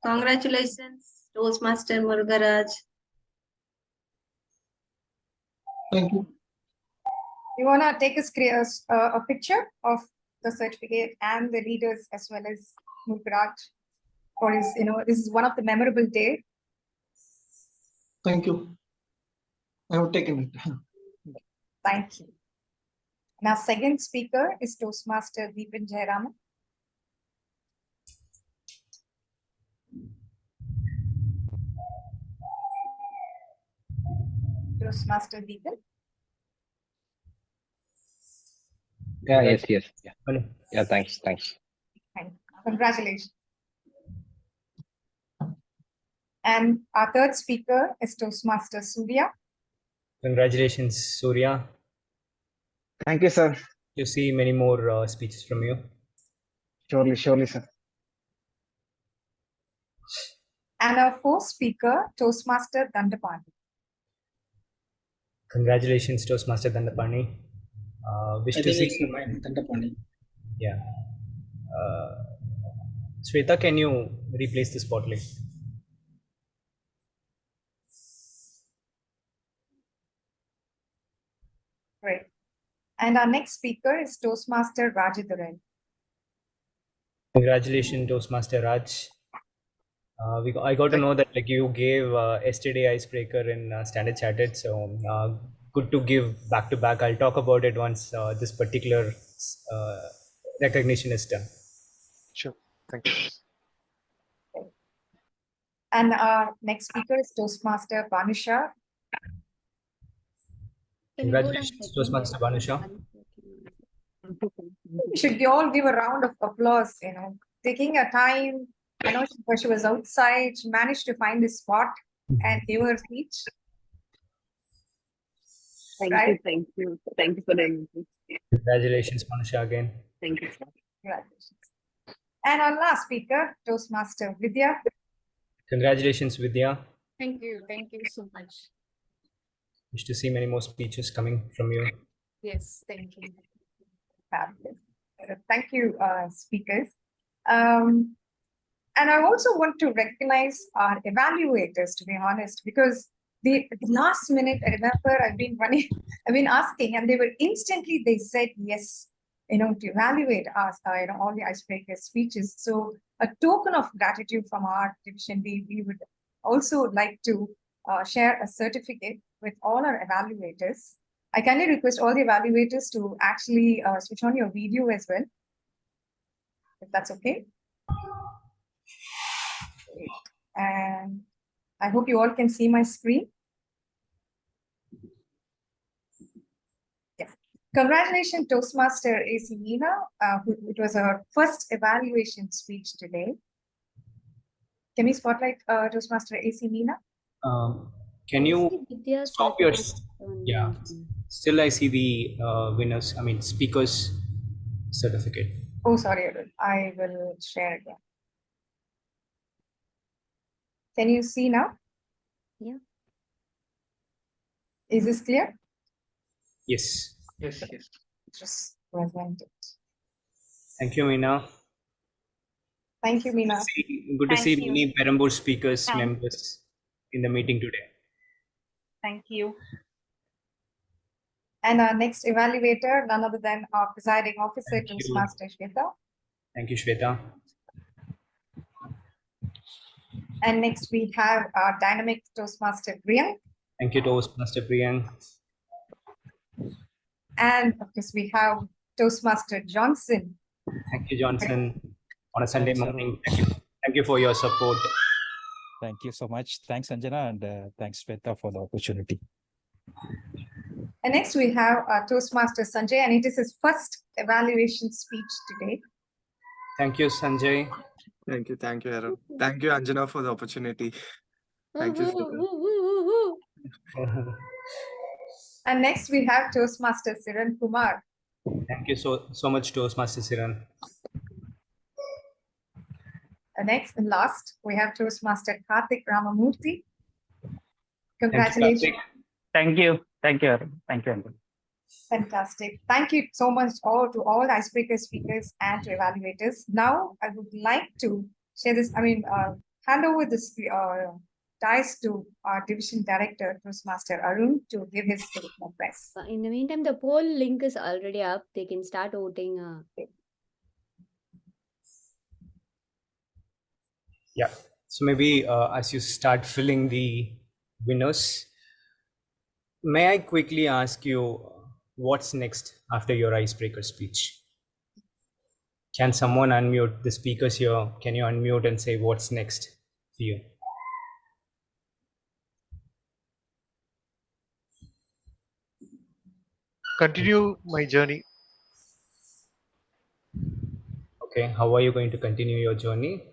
Congratulations, Toastmaster Murugaraj. Thank you. You want to take a picture of the certificate and the leaders as well as Murugaraj for his, this is one of the memorable day. Thank you. I have taken it. Thank you. And our second speaker is Toastmaster Deepan Jayaraman. Toastmaster Deepan. Yeah, yes. Yeah, thanks. Congratulations. And our third speaker is Toastmaster Surya. Congratulations, Surya. Thank you, sir. You see many more speeches from you. Surely, sir. And our fourth speaker, Toastmaster Dandapani. Congratulations, Toastmaster Dandapani. Wish to see you. Dandapani. Yeah. Sweta, can you replace the spotlight? Great. And our next speaker is Toastmaster Rajadurai. Congratulations, Toastmaster Raj. I got to know that like you gave yesterday icebreaker in Standard Chatted, so good to give back to back. I'll talk about it once this particular recognition is done. Sure. Thank you. And our next speaker is Toastmaster Banusha. Congratulations, Toastmaster Banusha. We should all give a round of applause, taking a time. I know she was outside, she managed to find a spot and give her speech. Thank Right? you, thank you. Thank you for the invitation. Congratulations, Banusha, again. Thank you, sir. Congratulations. And our last speaker, Toastmaster Vidya. Congratulations, Vidya. Thank you so much. Wish to see many more speeches coming from you. Yes, thank you. Fabulous. Thank you, speakers. And I also want to recognize our evaluators, to be honest, because the last minute, I remember I've been asking, and they said yes, to evaluate us, all the icebreaker speeches. So a token of gratitude from our division, we would also like to share a certificate with all our evaluators. I kindly request all the evaluators to actually switch on your video as well, if that's okay. And I hope you all can see my screen. Yes. Congratulations, Toastmaster AC Meena. It was her first evaluation speech today. Can we spotlight Toastmaster AC Meena? Can you stop your... Yeah, still I see the winners, speakers certificate. Oh, sorry, I will share again. Can you see now? Yeah. Is this clear? Yes. Yes. Just present it. Thank you, Meena. Thank you, Meena. Good to Thank see you. many Perambur speakers, Thank- members in the meeting today. Thank you. And our next evaluator, none other than our presiding officer, Thank you. Toastmaster Shweta. Thank you, Shweta. And next we have our dynamic Toastmaster Priyank. Thank you, Toastmaster Priyank. And of course, we have Toastmaster Johnson. Thank you, Johnson. On a Sunday Thanks, morning, thank you for your support. Thank you so much. Thanks, Anjana, and thanks, Shweta, for the opportunity. And next we have Toastmaster Sanjay, and it is his first evaluation speech today. Thank you, Sanjay. Thank you, Aaron. Thank you, Anjana, for the opportunity. Thank you. And next we have Toastmaster Siran Kumar. Thank you so much, Toastmaster Siran. And next and last, we have Toastmaster Karthik Ramamurthy. Congratulations. Thank you. Thank you, Aaron. Thank you, Anjana. Fantastic. Thank you so much to all icebreaker speakers and to evaluators. Now, I would like to share this, hand over this dice to our division director, Toastmaster Arun, to give his statement of press. In the meantime, the poll link is already up. They can start voting. Yeah. So maybe as you start filling the winners, may I quickly ask you what's next after your icebreaker speech? Can someone unmute the speakers here? Can you unmute and say what's next for you? Continue my journey. Okay, how are you going to continue your journey?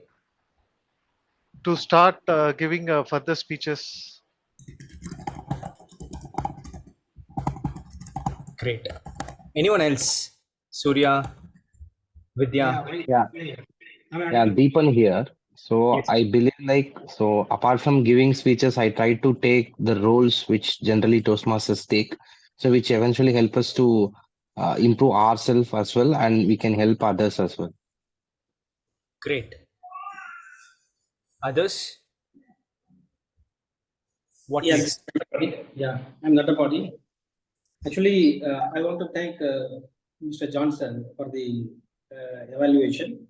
To start giving further speeches. Great. Anyone else? Surya, Vidya? Yeah, Deepan here. So Yes. I believe apart from giving speeches, I try to take the roles which generally Toastmasters take. So which eventually help us to improve ourselves as well, and we can help others as well. Great. Others? What next? Yeah, I'm not a body. Actually, I want to thank Mr. Johnson for the evaluation.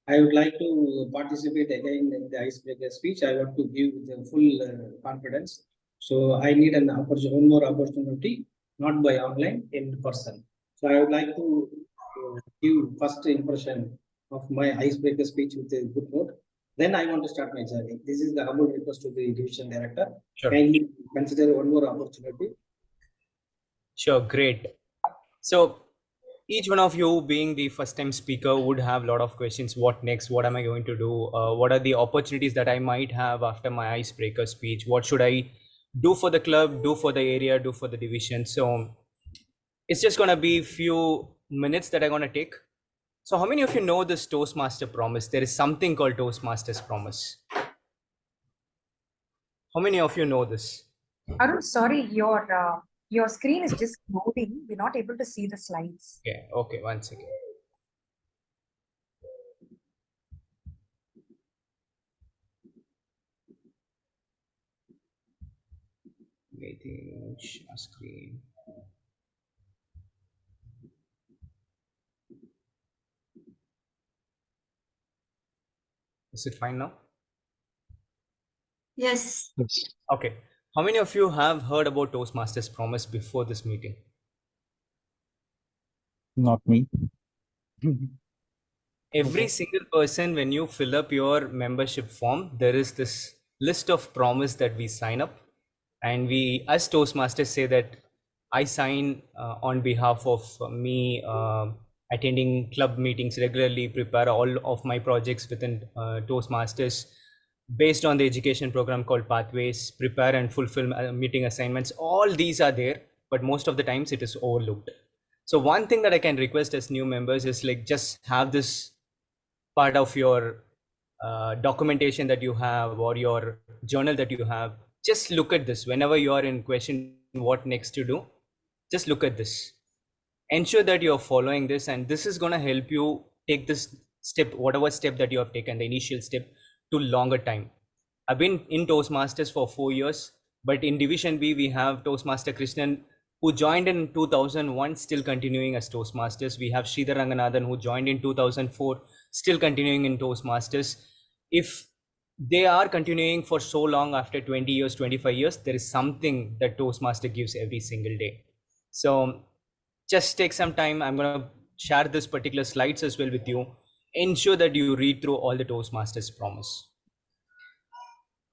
I would like to participate again in the icebreaker speech. I want to give the full confidence. So I need one more opportunity, not by online, in person. So I would like to give first impression of my icebreaker speech with a good note. Then I want to start my journey. This is the humble request to the division director. Sure. Kindly consider one more opportunity. Sure, great. So each one of you being the first time speaker would have a lot of questions. What next? What am I going to do? What are the opportunities that I might have after my icebreaker speech? What should I do for the club, do for the area, do for the division? So it's just going to be few minutes that I'm going to take. So how many of you know this Toastmaster promise? There is something called Toastmaster's promise. How many of you know this? Arun, sorry, your screen is just moving. We're not able to see the slides. Okay, 1 second. Waiting, share screen. Is it fine now? Yes. Okay. How many of you have heard about Toastmasters promise before this meeting? Not me. Every single person, when you fill up your membership form, there is this list of promise that we sign up, and we as Toastmasters say that I sign on behalf of me attending club meetings regularly, prepare all of my projects within Toastmasters based on the education program called Pathways, prepare and fulfill meeting assignments. All these are there, but most of the times it is overlooked. So one thing that I can request as new members is like just have this part of your documentation that you have or your journal that you have. Just look at this whenever you are in question what next to do. Just look at this, ensure that you're following this, and this is going to help you take this step, whatever step that you have taken, the initial step, to longer time. I've been in Toastmasters for 4 years, but in Division B, we have Toastmaster Krishnan, who joined in 2001, still continuing as Toastmasters. We have Sridhar Ranganathan, who joined in 2004, still continuing in Toastmasters. If they are continuing for so long after 20 years, 25 years, there is something that Toastmaster gives every single day. So just take some time. I'm going to share this particular slides as well with you. Ensure that you read through all the Toastmasters promise.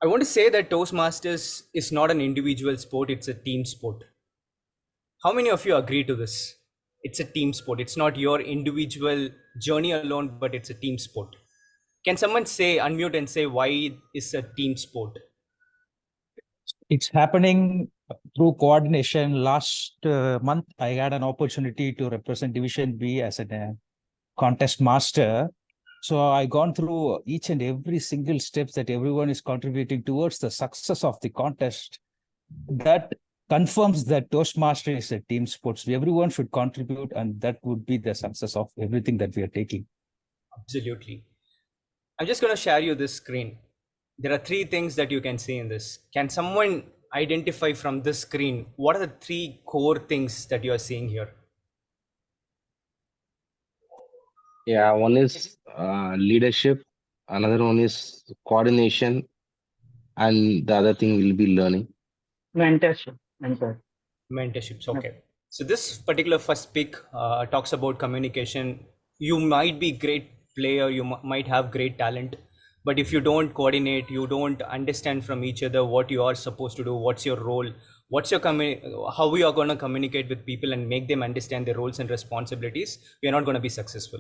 I want to say that Toastmasters is not an individual sport, it's a team sport. How many of you agree to this? It's a team sport. It's not your individual journey alone, but it's a team sport. Can someone say, unmute and say why it's a team sport? It's happening through coordination. Last month, I had an opportunity to represent Division B as a contest master. So I gone through each and every single steps that everyone is contributing towards the success of the contest. That confirms that Toastmaster is a team sport. So everyone should contribute, and that would be the success of everything that we are taking. Absolutely. I'm just going to share you this screen. There are 3 things that you can see in this. Can someone identify from this screen what are the 3 core things that you are seeing here? Yeah, one is leadership, another one is coordination, and the other thing will be learning. Mentorship. Mentorships. Okay. So this particular first pick talks about communication. You might be great player, you might have great talent, but if you don't coordinate, you don't understand from each other what you are supposed to do, what's your role, what's your how we are going to communicate with people and make them understand their roles and responsibilities, we are not going to be successful.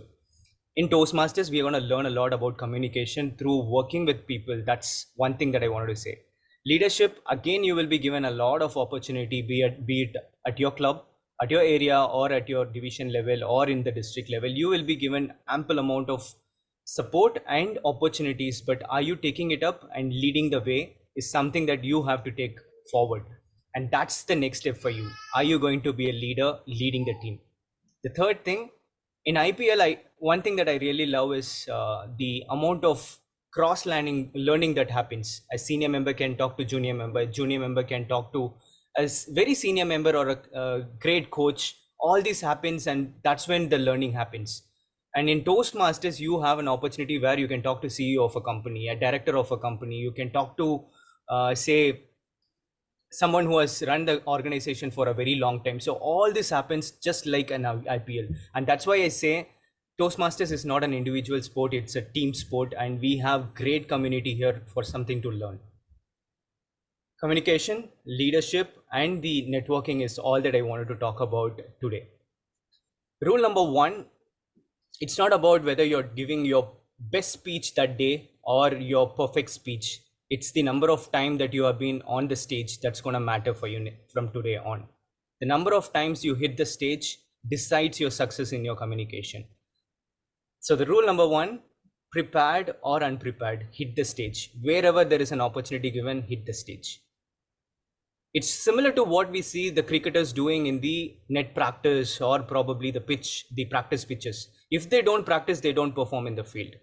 In Toastmasters, we are going to learn a lot about communication through working with people. That's one thing that I wanted to say. Leadership, again, you will be given a lot of opportunity, be it at your club, at your area, or at your division level, or in the district level. You will be given ample amount of support and opportunities, but are you taking it up and leading the way is something that you have to take forward. And that's the next step for you. Are you going to be a leader leading the team? The third thing, in IPL, one thing that I really love is the amount of cross learning that happens. A senior member can talk to junior member can talk to a very senior member or a great coach. All this happens, and that's when the learning happens. And in Toastmasters, you have an opportunity where you can talk to CEO of a company, a director of a company. You can talk to, say, someone who has run the organization for a very long time. So all this happens just like an IPL. And that's why I say Toastmasters is not an individual sport, it's a team sport, and we have great community here for something to learn. Communication, leadership, and the networking is all that I wanted to talk about today. Rule number one, it's not about whether you're giving your best speech that day or your perfect speech. It's the number of time that you have been on the stage that's going to matter for you from today on. The number of times you hit the stage decides your success in your communication. So the rule number one, prepared or unprepared, hit the stage. Wherever there is an opportunity given, hit the stage. It's similar to what we see the cricketers doing in the net practice or probably the pitch, the practice pitches. If they don't practice, they don't perform in the field.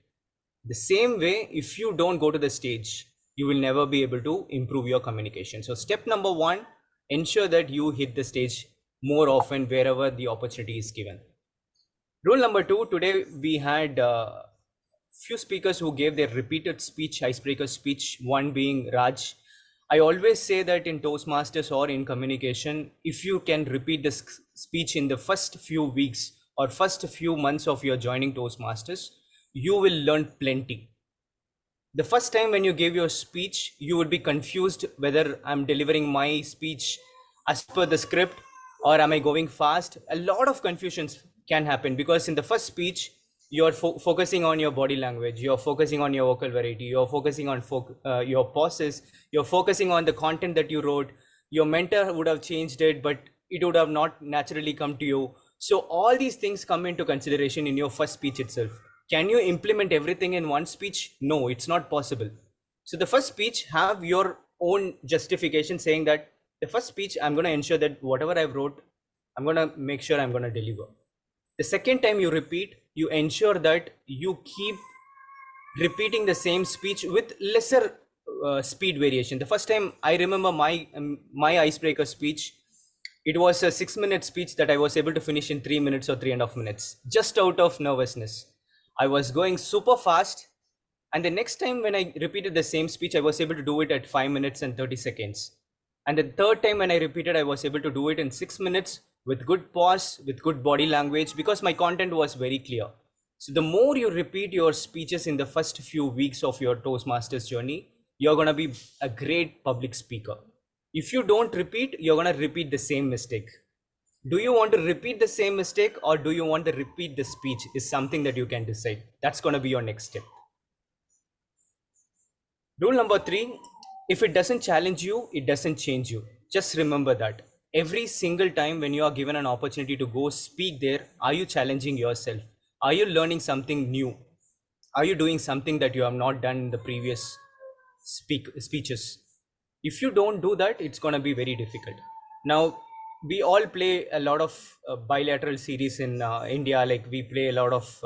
The same way, if you don't go to the stage, you will never be able to improve your communication. So step number one, ensure that you hit the stage more often wherever the opportunity is given. Rule number two, today we had few speakers who gave their repeated speech, icebreaker speech, one being Raj. I always say that in Toastmasters or in communication, if you can repeat this speech in the first few weeks or first few months of your joining Toastmasters, you will learn plenty. The first time when you gave your speech, you would be confused whether I'm delivering my speech as per the script or am I going fast. A lot of confusions can happen because in the first speech, you're focusing on your body language, you're focusing on your vocal variety, you're focusing on your pauses, you're focusing on the content that you wrote. Your mentor would have changed it, but it would have not naturally come to you. So all these things come into consideration in your first speech itself. Can you implement everything in one speech? No, it's not possible. So the first speech, have your own justification saying that the first speech, I'm going to ensure that whatever I wrote, I'm going to make sure I'm going to deliver. The second time you repeat, you ensure that you keep repeating the same speech with lesser speed variation. The first time I remember my icebreaker speech, it was a 6-minute speech that I was able to finish in 3 minutes or 3.5 minutes, just out of nervousness. I was going super fast. And the next time when I repeated the same speech, I was able to do it at 5 minutes and 30 seconds. And the third time when I repeated, I was able to do it in 6 minutes with good pause, with good body language, because my content was very clear. So the more you repeat your speeches in the first few weeks of your Toastmasters journey, you're going to be a great public speaker. If you don't repeat, you're going to repeat the same mistake. Do you want to repeat the same mistake or do you want to repeat the speech is something that you can decide. That's going to be your next step. Rule number 3, if it doesn't challenge you, it doesn't change you. Just remember that. Every single time when you are given an opportunity to go speak there, are you challenging yourself? Are you learning something new? Are you doing something that you have not done in the previous speeches? If you don't do that, it's going to be very difficult. Now, we all play a lot of bilateral series in India, like we play a lot of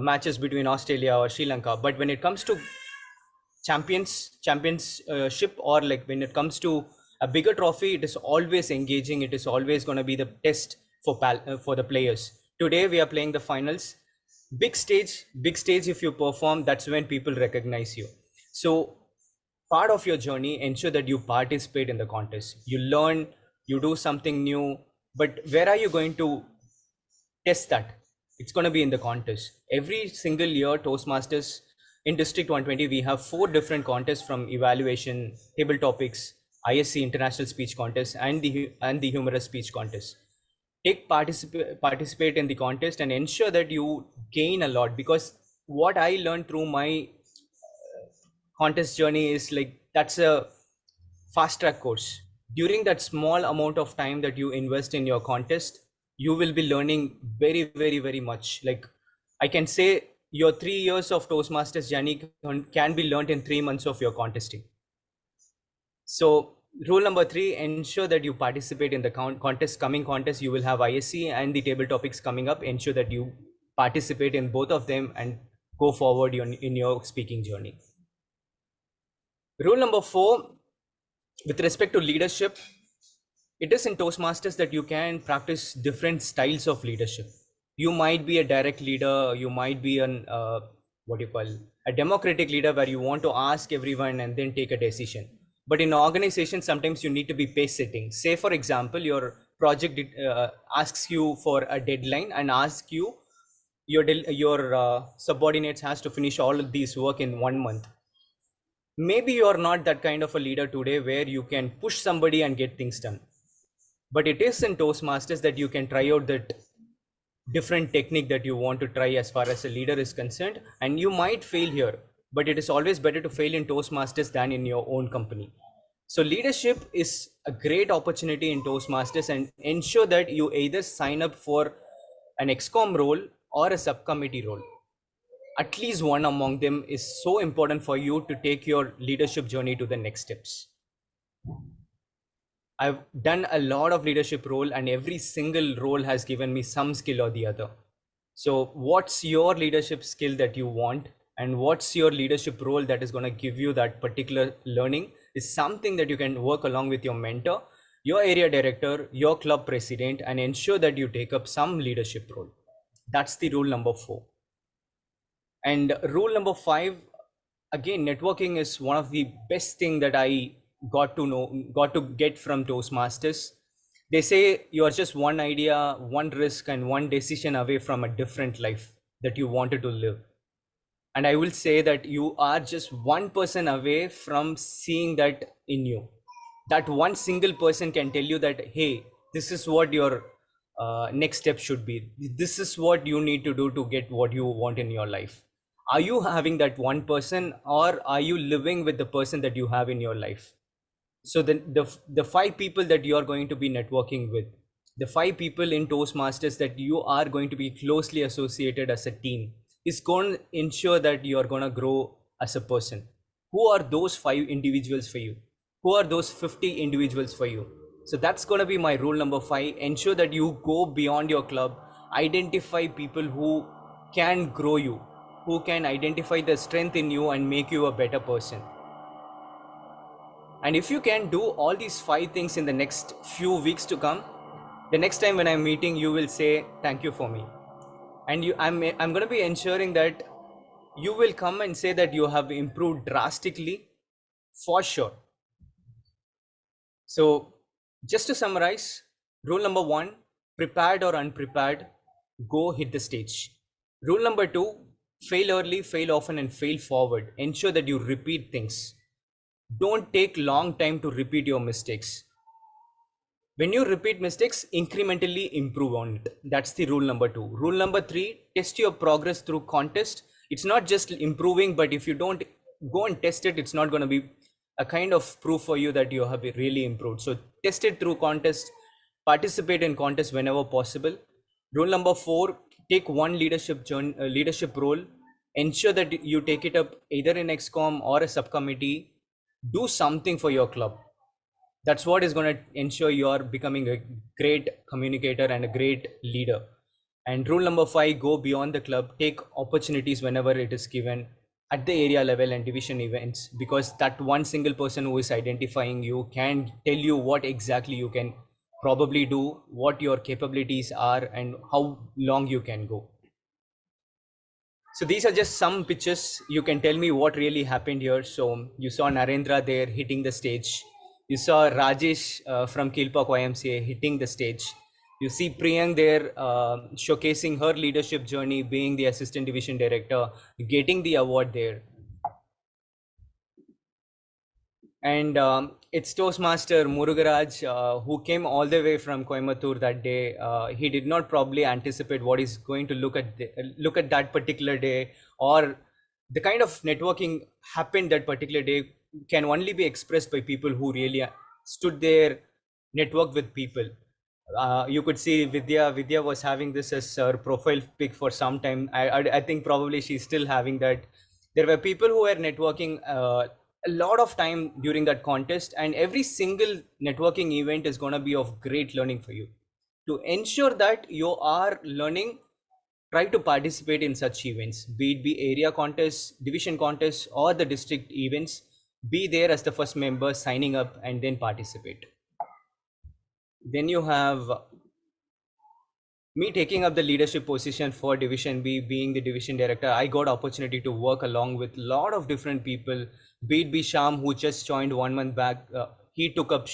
matches between Australia or Sri Lanka. But when it comes to championship or like when it comes to a bigger trophy, it is always engaging. It is always going to be the test for the players. Today we are playing the finals. Big stage. If you perform, that's when people recognize you. So part of your journey, ensure that you participate in the contest. You learn, you do something new, but where are you going to test that? It's going to be in the contest. Every single year, Toastmasters in District 120, we have 4 different contests, from evaluation, table topics, ISC International Speech Contest, and the humorous speech contest. Participate in the contest and ensure that you gain a lot, because what I learned through my contest journey is like, that's a fast track course. During that small amount of time that you invest in your contest, you will be learning very, very, very much. Like I can say your 3 years of Toastmasters journey can be learned in 3 months of your contesting. So rule number 3, ensure that you participate in the coming contest. You will have ISC and the table topics coming up. Ensure that you participate in both of them and go forward in your speaking journey. Rule number 4, with respect to leadership, it is in Toastmasters that you can practice different styles of leadership. You might be a direct leader, you might be an what you call a democratic leader where you want to ask everyone and then take a decision. But in organization, sometimes you need to be pace setting. Say, for example, your project asks you for a deadline and asks you your subordinates has to finish all of these work in 1 month. Maybe you're not that kind of a leader today where you can push somebody and get things done. But it is in Toastmasters that you can try out that different technique that you want to try as far as a leader is concerned, and you might fail here, but it is always better to fail in Toastmasters than in your own company. So leadership is a great opportunity in Toastmasters, and ensure that you either sign up for an XCOM role or a subcommittee role. At least one among them is so important for you to take your leadership journey to the next steps. I've done a lot of leadership role, and every single role has given me some skill or the other. So what's your leadership skill that you want, and what's your leadership role that is going to give you that particular learning is something that you can work along with your mentor, your area director, your club president, and ensure that you take up some leadership role. That's the rule number 4. And rule number 5, again, networking is one of the best thing that I got to get from Toastmasters. They say you are just one idea, one risk, and one decision away from a different life that you wanted to live. And I will say that you are just one person away from seeing that in you. That one single person can tell you that, hey, this is what your next step should be. This is what you need to do to get what you want in your life. Are you having that one person, or are you living with the person that you have in your life? So the 5 people that you are going to be networking with, the 5 people in Toastmasters that you are going to be closely associated as a team, is going to ensure that you are going to grow as a person. Who are those 5 individuals for you? Who are those 50 individuals for you? So that's going to be my rule number 5. Ensure that you go beyond your club, identify people who can grow you, who can identify the strength in you and make you a better person. And if you can do all these 5 things in the next few weeks to come, the next time when I'm meeting, you will say thank you for me. And I'm going to be ensuring that you will come and say that you have improved drastically, for sure. So just to summarize, rule number 1, prepared or unprepared, go hit the stage. Rule number 2, fail early, fail often, and fail forward. Ensure that you repeat things. Don't take long time to repeat your mistakes. When you repeat mistakes, incrementally improve on it. That's the rule number 2. Rule number 3, test your progress through contest. It's not just improving, but if you don't go and test it, it's not going to be a kind of proof for you that you have really improved. So test it through contest, participate in contest whenever possible. Rule number 4, take one leadership role. Ensure that you take it up either in XCOM or a subcommittee. Do something for your club. That's what is going to ensure you are becoming a great communicator and a great leader. And rule number 5, go beyond the club, take opportunities whenever it is given at the area level and division events, because that one single person who is identifying you can tell you what exactly you can probably do, what your capabilities are, and how long you can go. So these are just some pictures. You can tell me what really happened here. So you saw Narendra there hitting the stage. You saw Rajesh from Kilpak YMCA hitting the stage. You see Priyang there showcasing her leadership journey, being the assistant division director, getting the award there. And it's Toastmaster Murugaraj who came all the way from Coimbatore that day. He did not probably anticipate what is going to look at that particular day, or the kind of networking happened that particular day can only be expressed by people who really stood there, networked with people. You could see Vidya was having this as her profile pic for some time. I think probably she's still having that. There were people who were networking a lot of time during that contest, and every single networking event is going to be of great learning for you. To ensure that you are learning, try to participate in such events, be it be area contests, division contests, or the district events. Be there as the first member, signing up and then participate. Then you have me taking up the leadership position for Division B, being the division director, I got opportunity to work along with a lot of different people. Be it Sham, who just joined 1 month back, he took up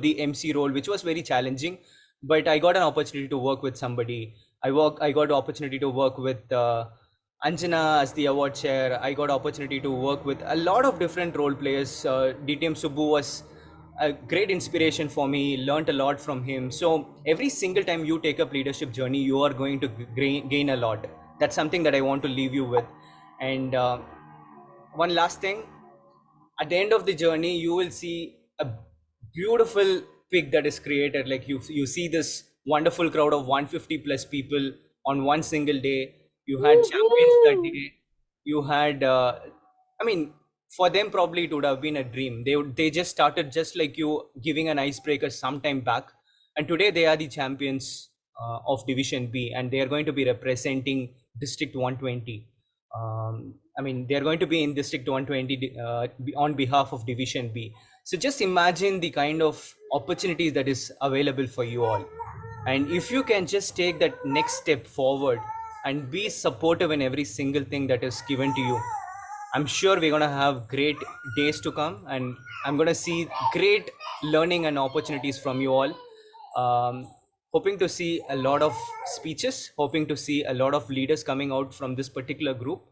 the MC role, which was very challenging. But I got an opportunity to work with somebody. I got the opportunity to work with Anjana as the award chair. I got opportunity to work with a lot of different role players. DTM Subbu was a great inspiration for me, learned a lot from him. So every single time you take up leadership journey, you are going to gain a lot. That's something that I want to leave you with. And one last thing, at the end of the journey, you will see a beautiful pic that is created. Like you see this wonderful crowd of 150 plus people on one single day. You had champions that day. You had I mean, for them probably it would have been a dream. They just started just like you, giving an icebreaker some time back, and today they are the champions of Division B, and they are going to be representing District 120. I mean, they are going to be in District 120 on behalf of Division B. So just imagine the kind of opportunities that is available for you all, and if you can just take that next step forward and be supportive in every single thing that is given to you, I'm sure we're going to have great days to come, and I'm going to see great learning and opportunities from you all. Hoping to see a lot of speeches, hoping to see a lot of leaders coming out from this particular group.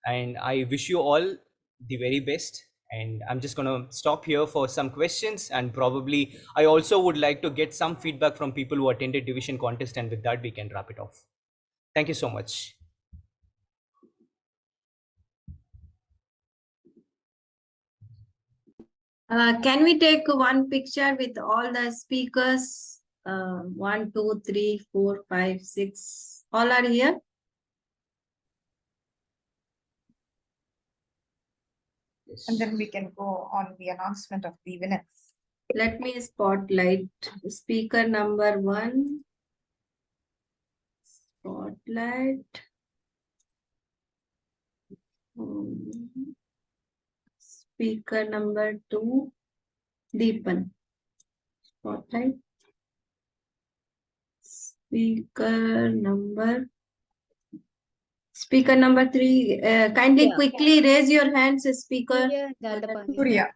And I wish you all the very best. And I'm just going to stop here for some questions. And probably I also would like to get some feedback from people who attended division contest. And with that, we can wrap it off. Thank you so much. Can we take one picture with all the speakers? 1, 2, 3, 4, 5, 6. All are here. And then we can go on the announcement of the winners. Let me spotlight speaker number 1. Spotlight. Speaker number 2, Deepan. Spotlight. Speaker number 3. Kindly quickly raise your hands, speaker. Surya.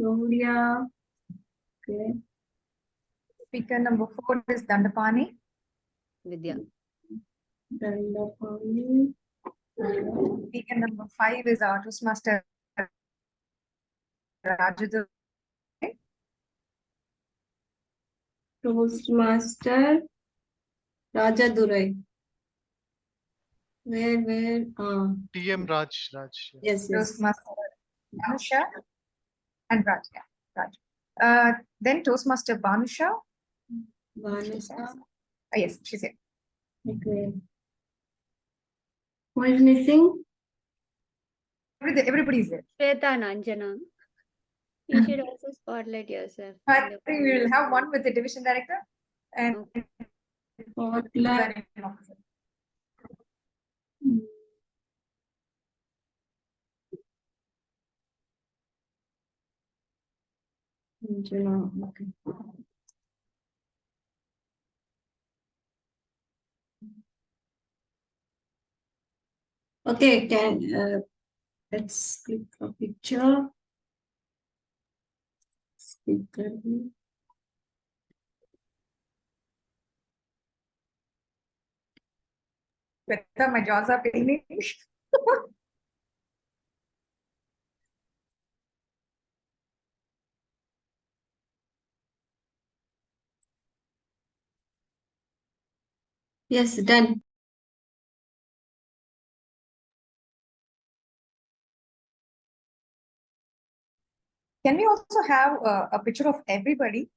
Surya. Okay. Speaker number 4 is Dandapani. Vidya. Dandapani. Speaker number 5 is our Toastmaster Rajadu. Toastmaster Rajadurai. Where? TM Raj. Yes. Toastmaster Banusha and Raj. Yeah, Raj. Then Toastmaster Banusha. Yes, she's here. Okay. Who is missing? Everybody's there. Shweta and Anjana. You should also spotlight yourself. I think we will have one with the division director and spotlight. Okay. Okay, let's click a picture. Speaker. My jaws are paining. Yes, done. Can we also have a picture of everybody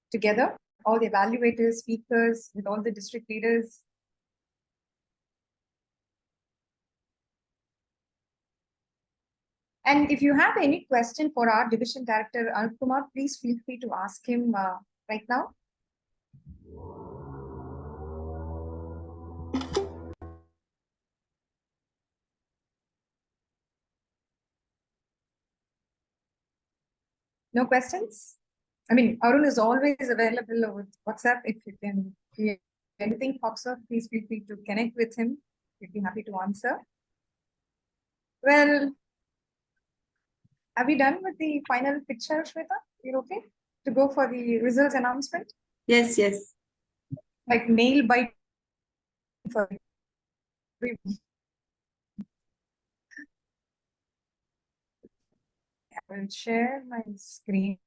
together? All the evaluators, speakers, with all the district leaders. And if you have any question for our division director, Anup Kumar, please feel free to ask him right now. No questions? I mean, Arun is always available with WhatsApp. If you can, if anything pops up, please feel free to connect with him. We'd be happy to answer. Well, are we done with the final picture, Shweta? You're okay to go for the results announcement? Yes, yes. Like nail bite for everyone. I will share my screen.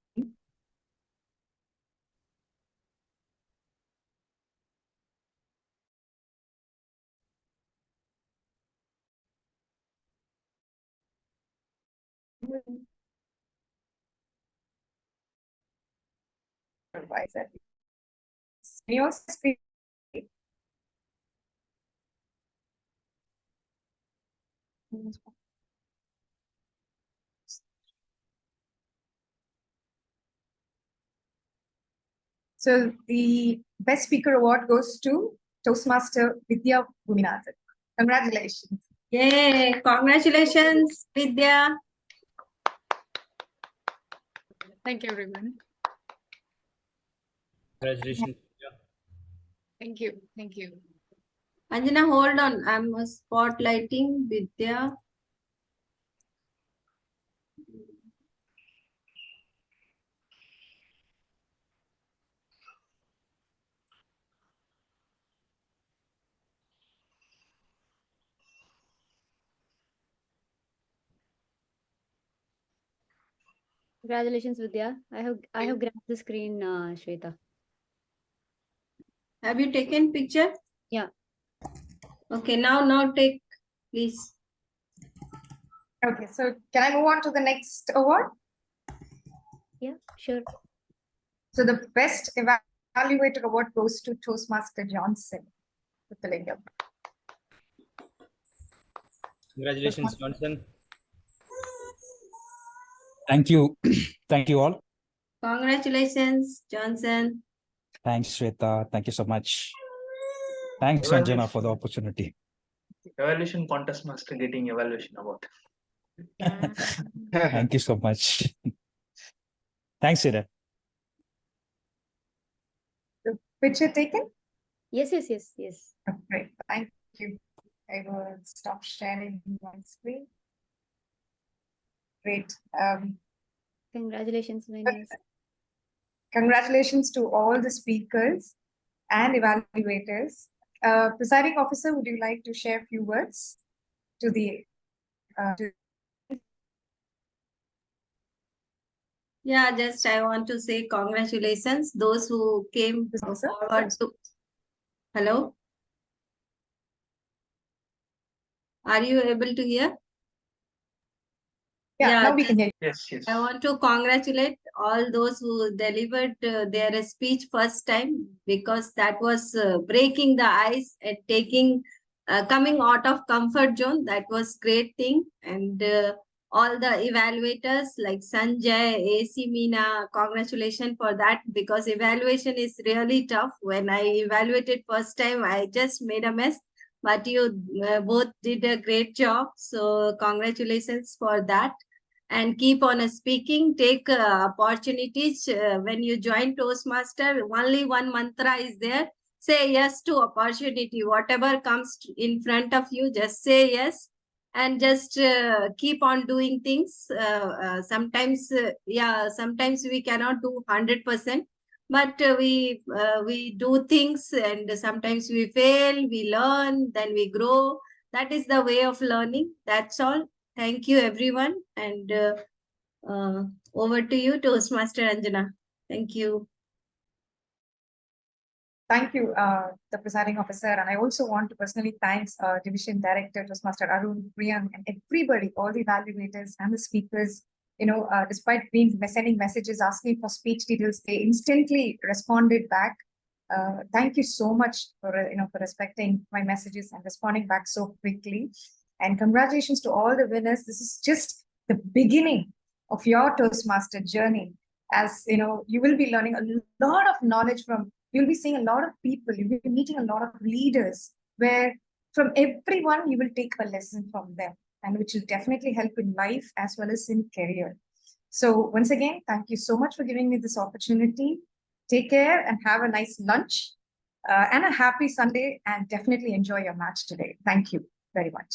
Advisor. Can you also speak? So the Best Speaker Award goes to Toastmaster Vidya Bhuminathan. Congratulations. Yay, congratulations, Vidya. Thank you, everyone. Congratulations. Thank you. Thank you. Anjana, hold on. I'm spotlighting Vidya. Congratulations, Vidya. I have grabbed the screen, Shweta. Have you taken picture? Yeah. Okay, now take, please. Okay, so can I move on to the next award? Yeah, sure. So the Best Evaluator Award goes to Toastmaster Johnson. Congratulations, Johnson. Thank you. Thank you all. Congratulations, Johnson. Thanks, Shweta. Thank you so much. Thanks, Evaluation. Anjana, for the opportunity. Evaluation contest master getting evaluation award. Thank you so much. Thanks, Ida. The picture taken? Yes. Great, thank you. I will stop sharing my screen. Great. Congratulations, very nice. Congratulations to all the speakers and evaluators. Presiding officer, would you like to share a few words to the Yeah, just I want to say congratulations those who came forward to. Hello? Are you able to hear? Yeah, now we can hear you. Yes. I want to congratulate all those who delivered their speech first time, because that was breaking the ice and coming out of comfort zone. That was great thing. And all the evaluators like Sanjay, AC Meena, congratulations for that, because evaluation is really tough. When I evaluated first time, I just made a mess, but you both did a great job. So congratulations for that. And keep on speaking, take opportunities. When you join Toastmaster, only one mantra is there. Say yes to opportunity. Whatever comes in front of you, just say yes. And just keep on doing things. Sometimes we cannot do 100%. But we do things, and sometimes we fail, we learn, then we grow. That is the way of learning. That's all. Thank you, everyone. And over to you, Toastmaster Anjana. Thank you. Thank you, the presiding officer. And I also want to personally thank Division Director, Toastmaster Arun, Priyan, and everybody, all the evaluators and the speakers. Despite sending messages asking for speech details, they instantly responded back. Thank you so much for respecting my messages and responding back so quickly. And congratulations to all the winners. This is just the beginning of your Toastmaster journey. As you will be learning a lot of knowledge from. You'll be seeing a lot of people. You'll be meeting a lot of leaders. Where from everyone you will take a lesson from them, and which will definitely help in life as well as in career. So once again, thank you so much for giving me this opportunity. Take care and have a nice lunch and a happy Sunday, and definitely enjoy your match today. Thank you very much.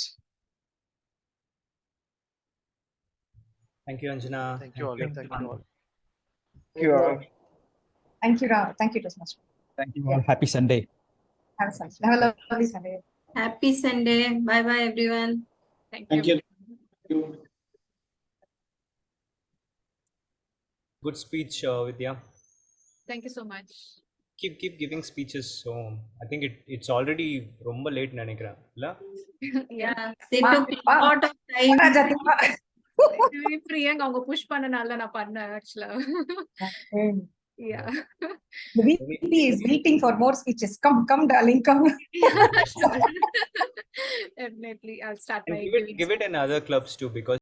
Thank you, Anjana. Thank you all. Thank you all. Thank you all. Thank you, Ra. Thank you, Toastmaster. Thank you all. Happy Sunday. Have a lovely Sunday. Happy Sunday. Bye bye, everyone. Thank Thank you. you. Good speech, Vidya. Thank you so much. Keep giving speeches. So I think it's already ரொம்ப late நினைக்கிறேன் இல்ல? Yeah, they took a lot of time. Priyanka அவங்க push பண்ணனால நான் பண்ணேன் ஆக்சுவலா. Yeah. The VP is waiting for more speeches. Come, darling, come. Definitely, I'll start And my give it in other clubs too, because